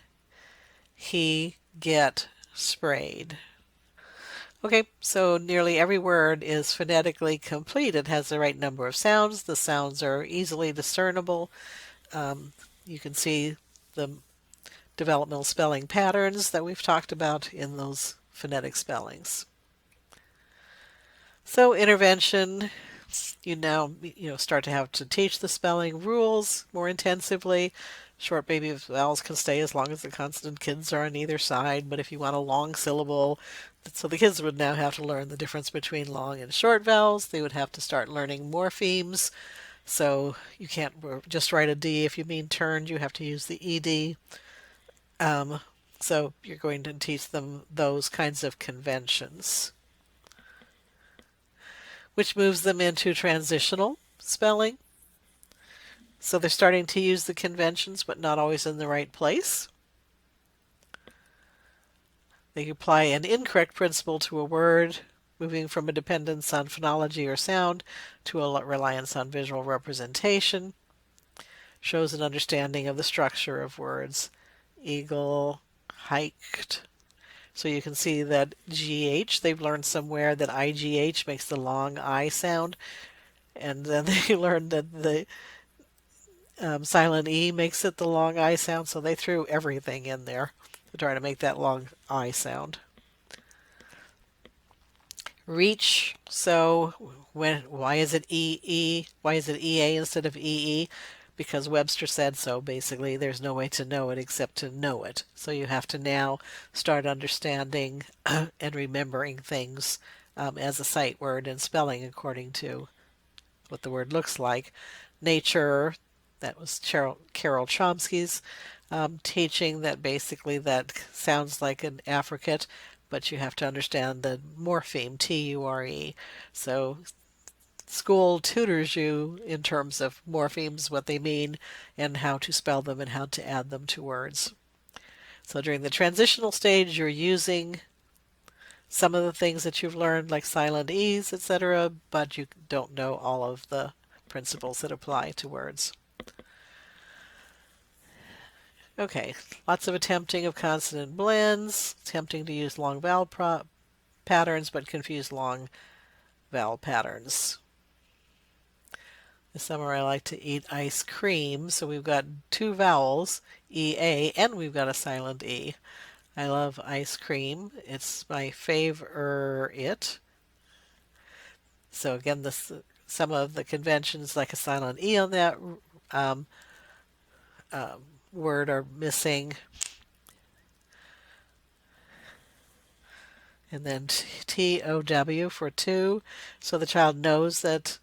He get sprayed. Okay, so nearly every word is phonetically complete. It has the right number of sounds. The sounds are easily discernible. You can see the developmental spelling patterns that we've talked about in those phonetic spellings. So intervention, you now start to have to teach the spelling rules more intensively. Short baby vowels can stay as long as the consonant kids are on either side, but if you want a long syllable, so the kids would now have to learn the difference between long and short vowels. They would have to start learning morphemes. So you can't just write a D. If you mean turned, you have to use the ED. So you're going to teach them those kinds of conventions, which moves them into transitional spelling. So they're starting to use the conventions, but not always in the right place. They apply an incorrect principle to a word, moving from a dependence on phonology or sound to a reliance on visual representation. Shows an understanding of the structure of words. Eagle, hiked. So you can see that GH, they've learned somewhere that IGH makes the long I sound. And then they learned that the silent E makes it the long I sound. So they threw everything in there to try to make that long I sound. Reach, so why is it EE? Why is it EA instead of EE? Because Webster said so, basically. There's no way to know it except to know it. So you have to now start understanding and remembering things as a sight word and spelling according to what the word looks like. Nature, that was Carol Chomsky's teaching that basically that sounds like an affricate, but you have to understand the morpheme, T-U-R-E. So school tutors you in terms of morphemes, what they mean, and how to spell them and how to add them to words. So during the transitional stage, you're using some of the things that you've learned, like silent E's, etc., but you don't know all of the principles that apply to words. Okay, lots of attempting of consonant blends, attempting to use long vowel patterns, but confuse long vowel patterns. This summer I like to eat ice cream, so we've got two vowels, EA, and we've got a silent E. I love ice cream. It's my favorite. So again, some of the conventions, like a silent E on that word, are missing. And then TOW for two. So the child knows that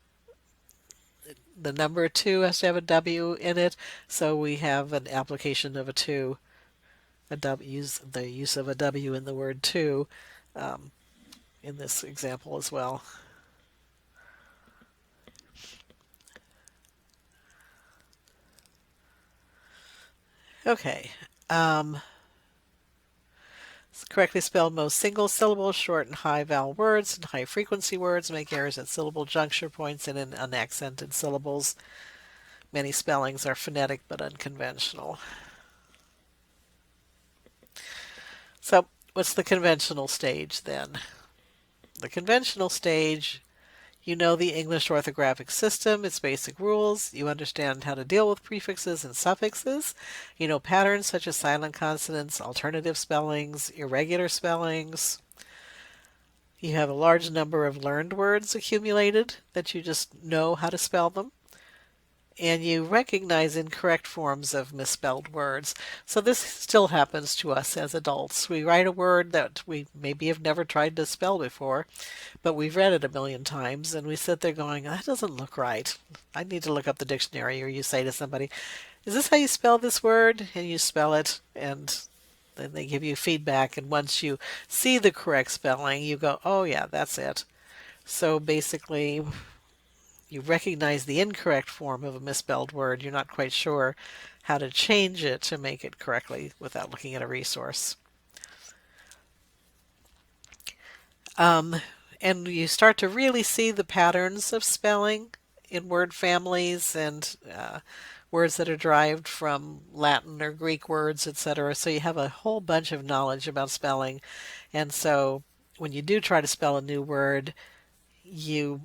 the number 2 has to have a W in it. So we have an application of a 2 the use of a W in the word to um, in this example as well. Okay. Um, Correctly spelled most single syllable, short and high vowel words and high frequency words make errors at syllable juncture points and in unaccented syllables. Many spellings are phonetic but unconventional. So, what's the conventional stage then? The conventional stage, you know the English orthographic system, its basic rules. You understand how to deal with prefixes and suffixes. You know patterns such as silent consonants, alternative spellings, irregular spellings. You have a large number of learned words accumulated that you just know how to spell them. And you recognize incorrect forms of misspelled words. So this still happens to us as adults. We write a word that we maybe have never tried to spell before, but we've read it a million times, and we sit there going, that doesn't look right. I need to look up the dictionary. Or you say to somebody, is this how you spell this word? And you spell it, and then they give you feedback. And once you see the correct spelling, you go, oh, yeah, that's it. So basically, you recognize the incorrect form of a misspelled word. You're not quite sure how to change it to make it correctly without looking at a resource. Um, and you start to really see the patterns of spelling in word families and words that are derived from Latin or Greek words, etc. So you have a whole bunch of knowledge about spelling. And so when you do try to spell a new word, you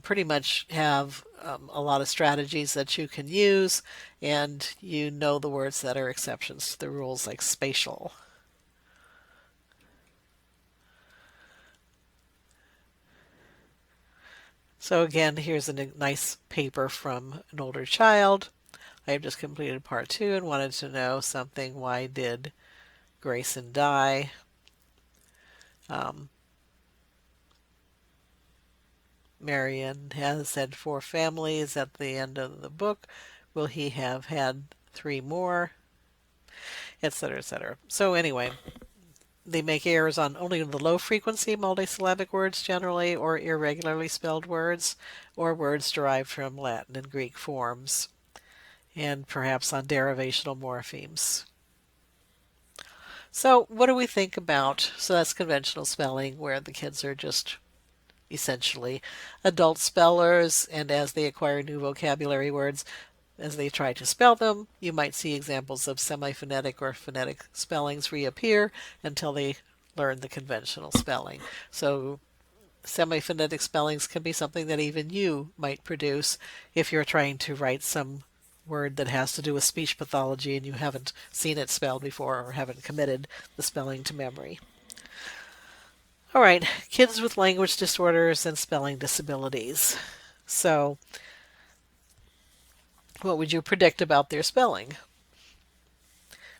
pretty much have a lot of strategies that you can use, and you know the words that are exceptions to the rules, like spatial. So again, here's a nice paper from an older child. I have just completed part 2 and wanted to know something. Why did Grayson die? Um, Marion has said 4 families at the end of the book. Will he have had 3 more? Etc., etc. So anyway, they make errors on only the low frequency multisyllabic words generally, or irregularly spelled words, or words derived from Latin and Greek forms, and perhaps on derivational morphemes. So what do we think about, so that's conventional spelling, where the kids are just essentially adult spellers, and as they acquire new vocabulary words, as they try to spell them, you might see examples of semi-phonetic or phonetic spellings reappear until they learn the conventional spelling. So semi-phonetic spellings can be something that even you might produce if you're trying to write some word that has to do with speech pathology and you haven't seen it spelled before or haven't committed the spelling to memory. All right, kids with language disorders and spelling disabilities. So, what would you predict about their spelling?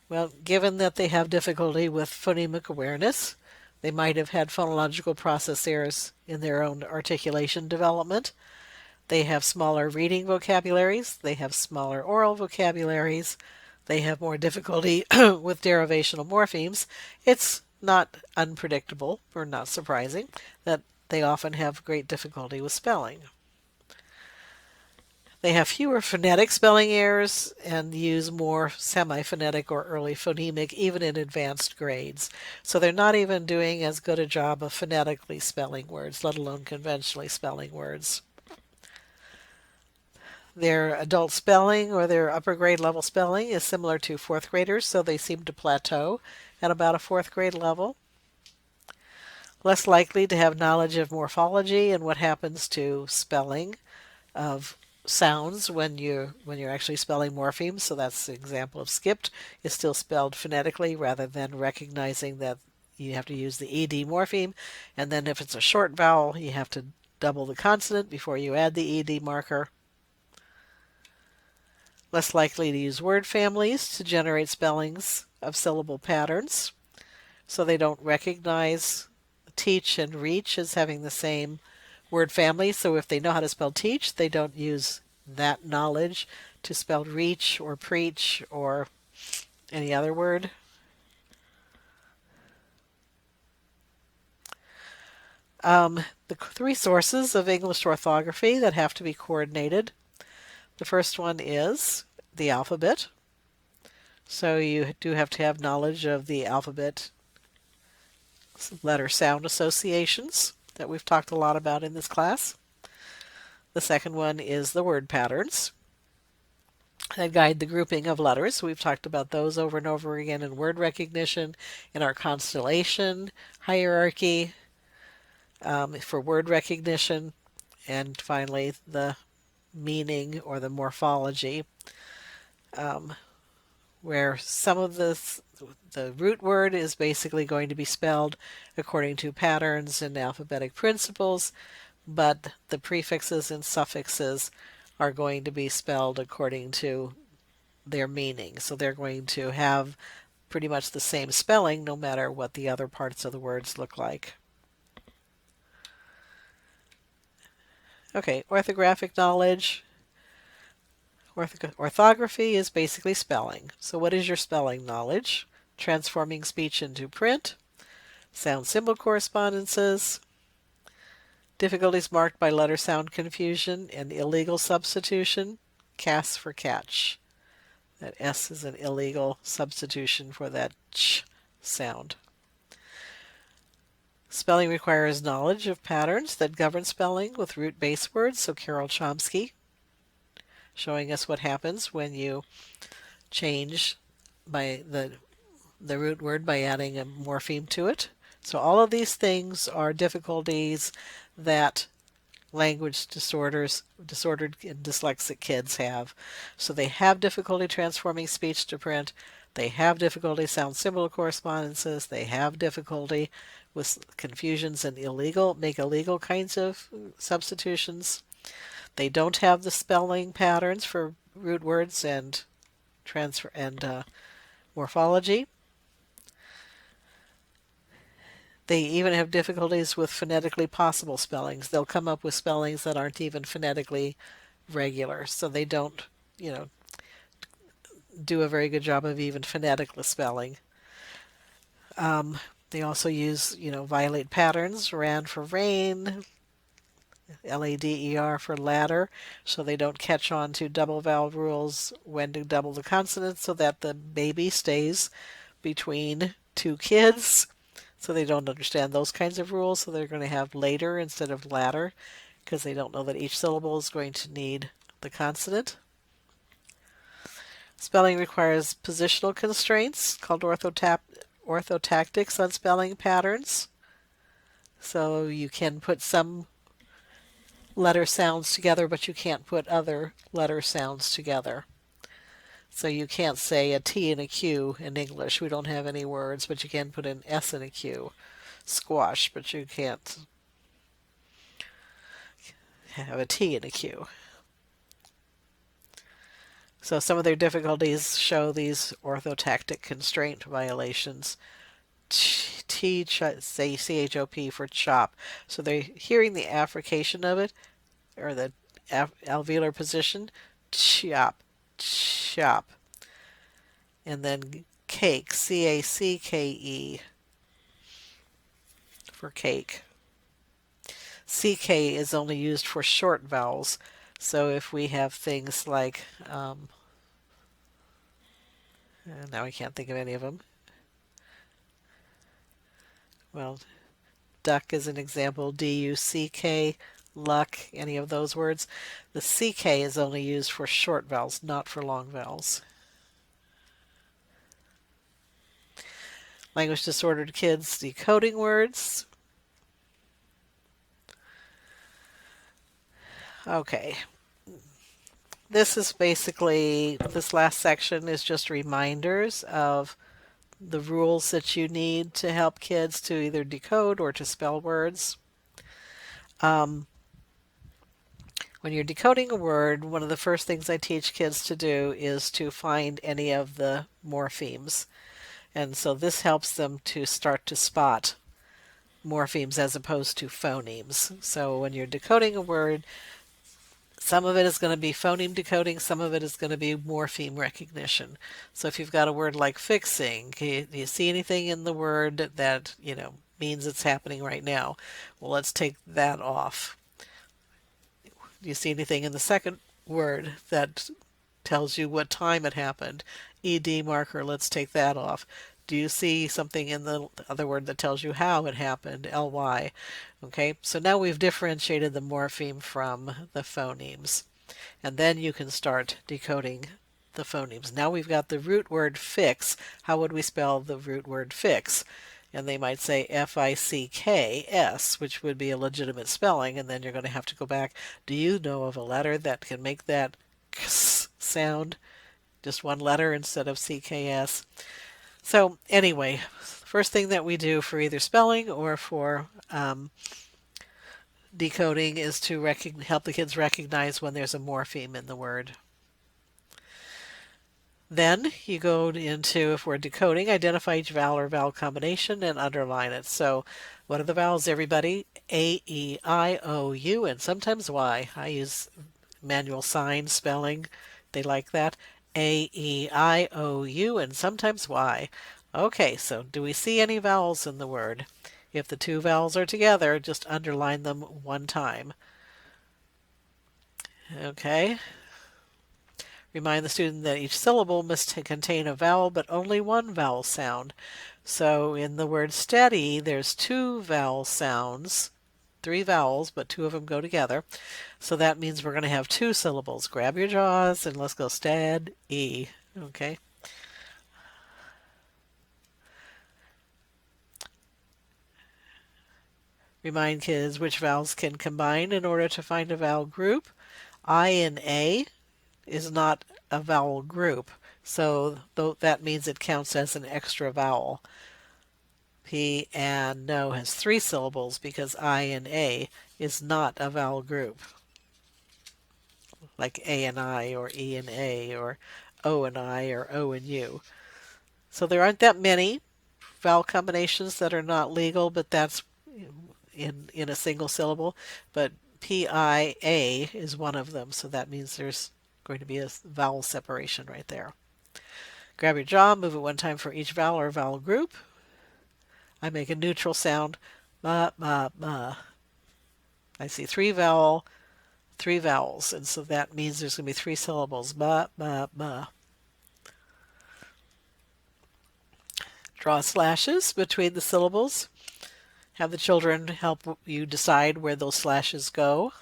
Well, given that they have difficulty with phonemic awareness, they might have had phonological process errors in their own articulation development. They have smaller reading vocabularies. They have smaller oral vocabularies. They have more difficulty with derivational morphemes. It's not unpredictable or not surprising that they often have great difficulty with spelling. They have fewer phonetic spelling errors and use more semi-phonetic or early phonemic even in advanced grades. So they're not even doing as good a job of phonetically spelling words, let alone conventionally spelling words. Their adult spelling or their upper grade level spelling is similar to fourth graders, so they seem to plateau at about a fourth grade level. Less likely to have knowledge of morphology and what happens to spelling of sounds when you're actually spelling morphemes. So that's an example of skipped is still spelled phonetically rather than recognizing that you have to use the ed morpheme, and then if it's a short vowel you have to double the consonant before you add the ed marker. Less likely to use word families to generate spellings of syllable patterns, so they don't recognize teach and reach as having the same word family. So if they know how to spell teach, they don't use that knowledge to spell reach or preach or Any other word? The three sources of English orthography that have to be coordinated. The first one is the alphabet. So you do have to have knowledge of the alphabet letter sound associations that we've talked a lot about in this class. The second one is the word patterns that guide the grouping of letters. We've talked about those over and over again in word recognition, in our constellation hierarchy for word recognition, and finally the meaning or the morphology, where some of the root word is basically going to be spelled according to patterns and alphabetic principles, but the prefixes and suffixes are going to be spelled according to their meaning. So they're going to have pretty much the same spelling no matter what the other parts of the words look like. Okay, orthographic knowledge. Orthography is basically spelling. So what is your spelling knowledge? Transforming speech into print, sound symbol correspondences, difficulties marked by letter sound confusion and illegal substitution, CAS for catch. That S is an illegal substitution for that ch sound. Spelling requires knowledge of patterns that govern spelling with root base words, so Carol Chomsky showing us what happens when you change by the root word by adding a morpheme to it. So all of these things are difficulties that disordered and dyslexic kids have. So they have difficulty transforming speech to print. They have difficulty sound symbol correspondences. They have difficulty with confusions and make illegal kinds of substitutions. They don't have the spelling patterns for root words and transfer and morphology. They even have difficulties with phonetically possible spellings. They'll come up with spellings that aren't even phonetically regular, so they don't, do a very good job of even phonetically spelling. They also use, violate patterns, RAN for rain, LADER for ladder, so they don't catch on to double vowel rules when to double the consonants so that the baby stays between two kids. So they don't understand those kinds of rules, so they're going to have later instead of ladder because they don't know that each syllable is going to need the consonant. Spelling requires positional constraints called orthotactics on spelling patterns. So you can put some letter sounds together, but you can't put other letter sounds together. So you can't say a T and a Q in English. We don't have any words, but you can put an S and a Q. Squash, but you can't have a T and a Q. So some of their difficulties show these orthotactic constraint violations. Say CHOP for chop. So they're hearing the affrication of it, or the alveolar position. Chop, chop. And then cake, CACKE for cake. CK is only used for short vowels. So if we have things like, now I can't think of any of them. Well, duck is an example, DUCK, luck, any of those words. The CK is only used for short vowels, not for long vowels. Language disordered kids decoding words. Okay. This last section is just reminders of the rules that you need to help kids to either decode or to spell words. When you're decoding a word, one of the first things I teach kids to do is to find any of the morphemes. And so this helps them to start to spot morphemes as opposed to phonemes. So when you're decoding a word, Some of it is going to be phoneme decoding, some of it is going to be morpheme recognition. So if you've got a word like fixing, do you see anything in the word that, means it's happening right now? Well, let's take that off. Do you see anything in the second word that tells you what time it happened? ED marker, let's take that off. Do you see something in the other word that tells you how it happened? LY. Okay, so now we've differentiated the morpheme from the phonemes. And then you can start decoding the phonemes. Now we've got the root word fix. How would we spell the root word fix? And they might say F-I-C-K-S, which would be a legitimate spelling, and then you're going to have to go back. Do you know of a letter that can make that X sound? Just one letter instead of CKS. So anyway, first thing that we do for either spelling or for decoding is to help the kids recognize when there's a morpheme in the word. Then you go into, if we're decoding, identify each vowel or vowel combination and underline it. So what are the vowels, everybody? A, E, I, O, U, and sometimes Y. I use manual sign spelling. They like that. A, E, I, O, U, and sometimes Y. Okay, so do we see any vowels in the word? If the two vowels are together, just underline them one time. Okay. Remind the student that each syllable must contain a vowel, but only one vowel sound. So in the word steady, there's two vowel sounds, three vowels, but two of them go together. So that means we're going to have two syllables. Grab your jaws and let's go steady. Okay. Remind kids which vowels can combine in order to find a vowel group. I and A is not a vowel group, so that means it counts as an extra vowel. P and no has three syllables because I and A is not a vowel group, like A and I or E and A or O and I or O and U. So there aren't that many vowel combinations that are not legal, but that's in a single syllable. But PIA is one of them, so that means there's going to be a vowel separation right there. Grab your jaw, move it one time for each vowel or vowel group. I make a neutral sound, ma, ma, ma. I see three vowels, and so that means there's going to be three syllables, ma, ma, ma. Draw slashes between the syllables. Have the children help you decide where those slashes go.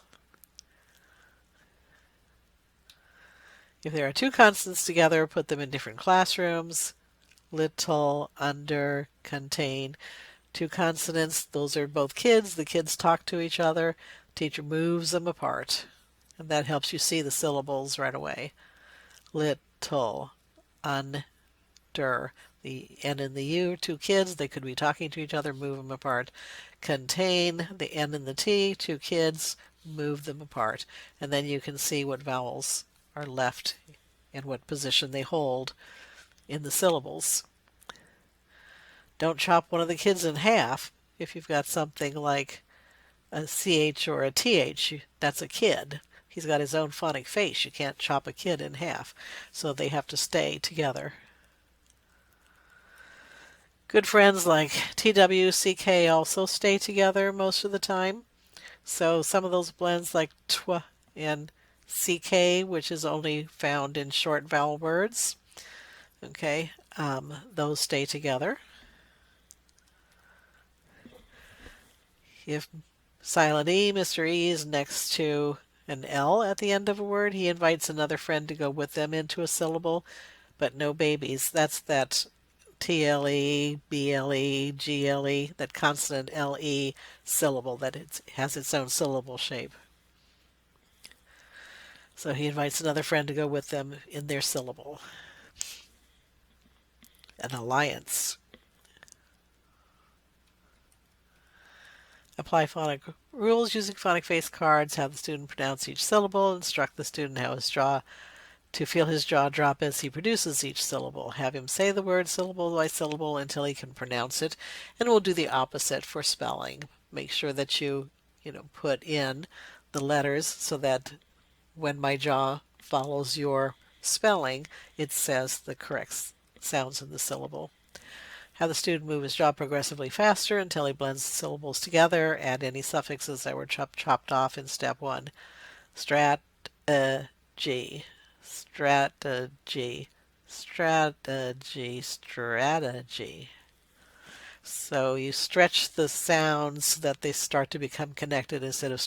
If there are two consonants together, put them in different classrooms. Little, under, contain. Two consonants, those are both kids. The kids talk to each other. Teacher moves them apart. And that helps you see the syllables right away. Little, under. The N and the U, two kids, they could be talking to each other, move them apart. Contain, the N and the T, two kids, move them apart. And then you can see what vowels are left and what position they hold in the syllables. Don't chop one of the kids in half. If you've got something like a CH or a TH, that's a kid. He's got his own phonic face. You can't chop a kid in half. So they have to stay together. Good friends like TWCK also stay together most of the time. So some of those blends like tw and CK, which is only found in short vowel words, okay, those stay together. If silent E, Mr. E is next to an L at the end of a word, he invites another friend to go with them into a syllable, but no babies. That's that TLE, BLE, GLE, that consonant LE syllable that it has its own syllable shape. So he invites another friend to go with them in their syllable. An alliance. Apply phonic rules using phonic face cards. Have the student pronounce each syllable. Instruct the student how to feel his jaw drop as he produces each syllable. Have him say the word syllable by syllable until he can pronounce it. And we'll do the opposite for spelling. Make sure that you put in the letters so that when my jaw follows your spelling, it says the correct sounds in the syllable. Have the student move his jaw progressively faster until he blends the syllables together. Add any suffixes that were chopped off in step one. Strategy, strategy, strategy, strategy. So you stretch the sounds so that they start to become connected instead of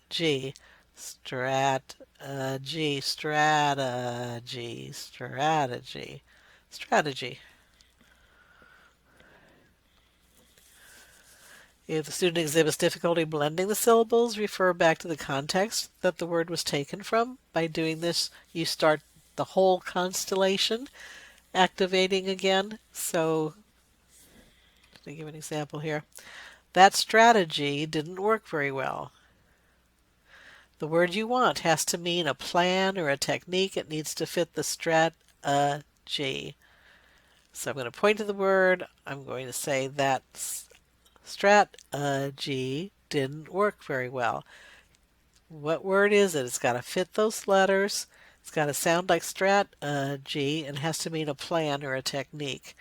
G. Strategy, strategy, strategy, strategy. If the student exhibits difficulty blending the syllables, refer back to the context that the word was taken from. By doing this, you start the whole constellation activating again. So, to give an example here, that strategy didn't work very well. The word you want has to mean a plan or a technique. It needs to fit the strategy. So I'm going to point to the word. I'm going to say that strategy didn't work very well. What word is it? It's got to fit those letters. It's got to sound like strategy and has to mean a plan or a technique.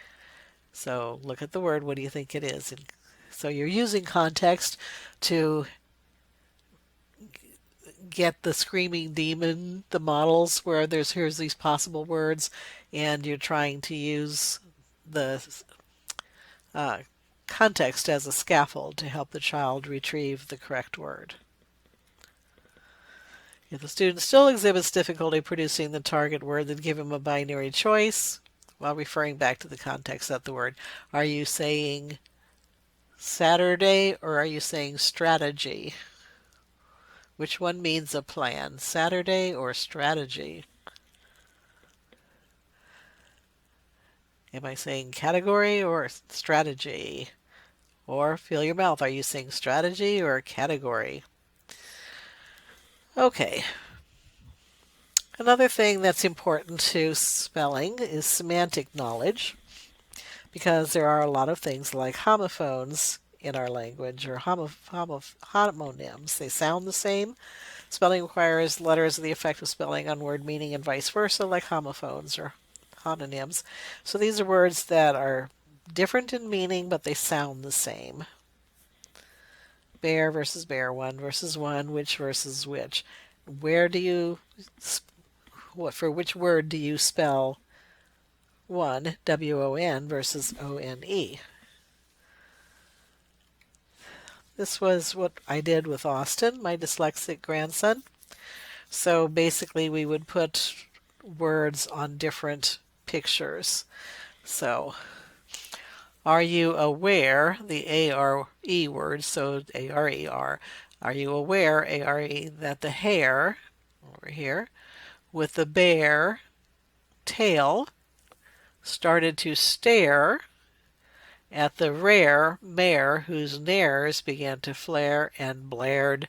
So look at the word. What do you think it is? And so you're using context to get the screaming demon, the models where here's these possible words, and you're trying to use the uh, context as a scaffold to help the child retrieve the correct word. If the student still exhibits difficulty producing the target word, then give him a binary choice while referring back to the context of the word. Are you saying Saturday or are you saying strategy? Which one means a plan, Saturday or strategy? Am I saying category or strategy? Or feel your mouth. Are you saying strategy or category? Okay. Another thing that's important to spelling is semantic knowledge, because there are a lot of things like homophones in our language, or homonyms. They sound the same. Spelling requires letters of the effective spelling on word meaning and vice versa, like homophones or homonyms. So these are words that are different in meaning, but they sound the same. Bear versus bear, one versus one, which versus which. Where do you, for which word do you spell one, W-O-N, versus O-N-E? This was what I did with Austin, my dyslexic grandson. So basically we would put words on different pictures. So, are you aware, the A-R-E word, so A-R-E-R, are you aware, A-R-E, that the hare, over here, with the bare tail, started to stare at the rare mare whose nares began to flare and blared,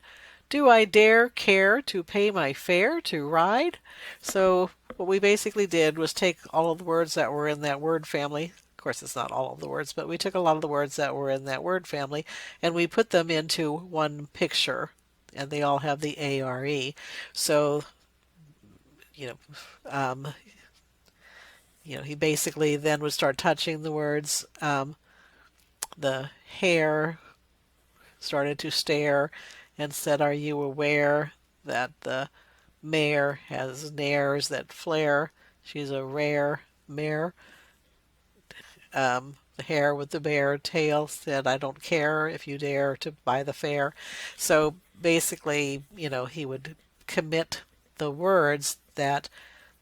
"Do I dare care to pay my fare to ride?" So what we basically did was take all of the words that were in that word family. Of course, it's not all of the words, but we took a lot of the words that were in that word family and we put them into one picture, and they all have the ARE. So, you know, um, he basically then would start touching the words. The hare started to stare and said, "Are you aware that the mare has nares that flare? She's a rare mare." The hare with the bare tail said, "I don't care if you dare to buy the fare." So basically, he would commit the words that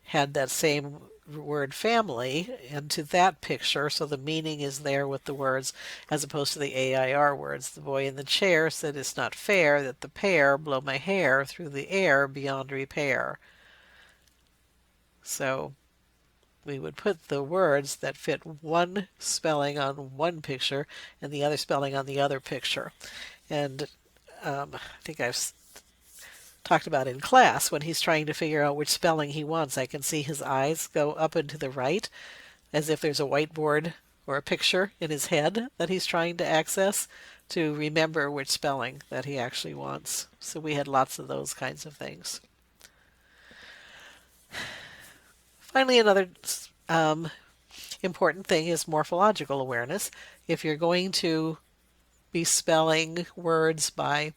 had that same word family into that picture, so the meaning is there with the words as opposed to the AIR words. The boy in the chair said, "It's not fair that the pair blow my hair through the air beyond repair." So we would put the words that fit one spelling on one picture and the other spelling on the other picture. And I think I've talked about in class, when he's trying to figure out which spelling he wants, I can see his eyes go up and to the right as if there's a whiteboard or a picture in his head that he's trying to access to remember which spelling that he actually wants. So we had lots of those kinds of things. Finally, another important thing is morphological awareness. If you're going to be spelling words by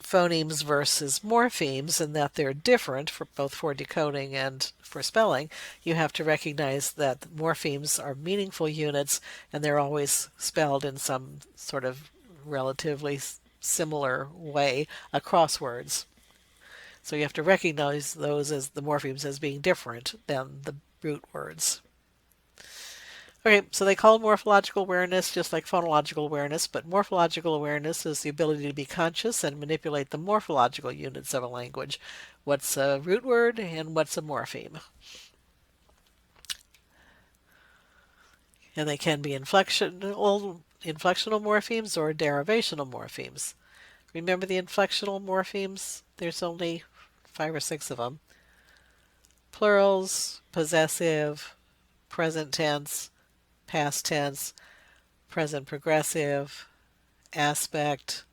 phonemes versus morphemes and that they're different for both for decoding and for spelling, you have to recognize that morphemes are meaningful units and they're always spelled in some sort of relatively similar way across words. So you have to recognize those as the morphemes as being different than the root words. Okay, so they call morphological awareness just like phonological awareness, but morphological awareness is the ability to be conscious and manipulate the morphological units of a language. What's a root word and what's a morpheme? And they can be inflectional morphemes or derivational morphemes. Remember the inflectional morphemes? There's only 5 or 6 of them. Plurals, possessive, present tense, past tense, present progressive, aspect,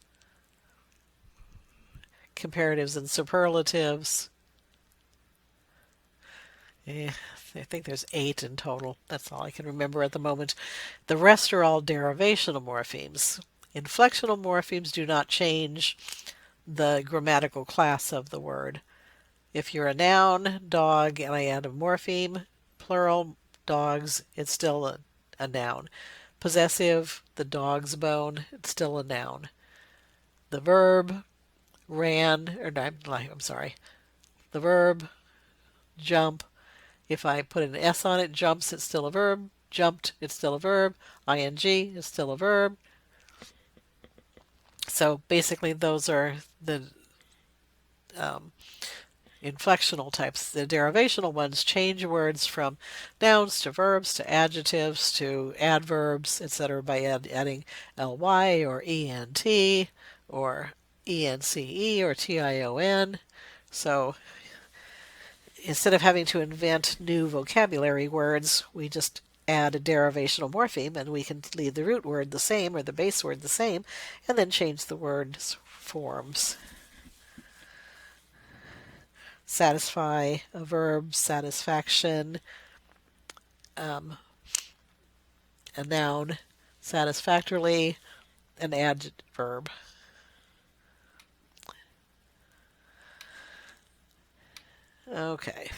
comparatives and superlatives. I think there's 8 in total. That's all I can remember at the moment. The rest are all derivational morphemes. Inflectional morphemes do not change the grammatical class of the word. If you're a noun, dog, and I add a morpheme, plural, dogs, it's still a noun. Possessive, the dog's bone, it's still a noun. The verb, ran, or no, I'm sorry, the verb, jump, if I put an S on it, jumps, it's still a verb. Jumped, it's still a verb. ing is still a verb. So basically those are the um, inflectional types. The derivational ones change words from nouns to verbs to adjectives to adverbs, etc. by adding ly or ent or ence or tion. So instead of having to invent new vocabulary words, we just add a derivational morpheme and we can leave the root word the same or the base word the same and then change the word's forms. Satisfy, a verb, satisfaction, a noun, satisfactorily, an adverb. Okay.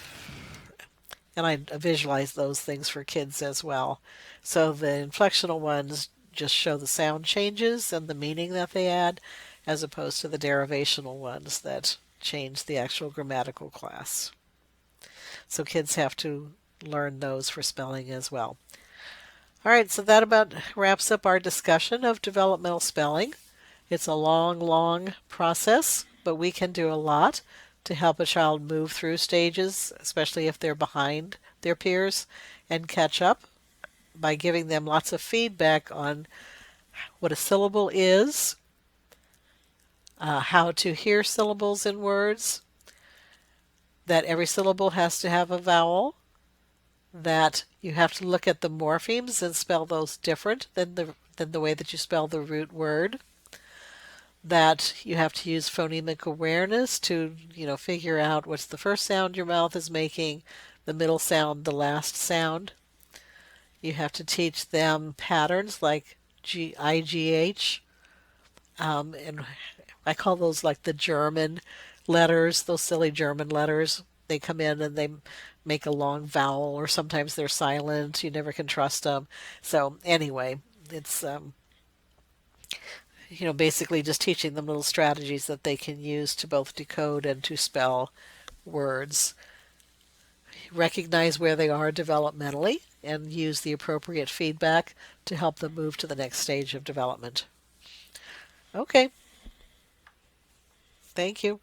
And I visualize those things for kids as well. So the inflectional ones just show the sound changes and the meaning that they add, as opposed to the derivational ones that change the actual grammatical class. So kids have to learn those for spelling as well. All right, so that about wraps up our discussion of developmental spelling. It's a long, long process, but we can do a lot to help a child move through stages, especially if they're behind their peers, and catch up by giving them lots of feedback on what a syllable is, how to hear syllables in words, that every syllable has to have a vowel, that you have to look at the morphemes and spell those different than the way that you spell the root word, that you have to use phonemic awareness to, figure out what's the first sound your mouth is making, the middle sound, the last sound. You have to teach them patterns like IGH, and I call those like the German letters, those silly German letters. They come in and they make a long vowel, or sometimes they're silent. You never can trust them. So anyway, it's basically just teaching them little strategies that they can use to both decode and to spell words. Recognize where they are developmentally and use the appropriate feedback to help them move to the next stage of development. Okay, thank you.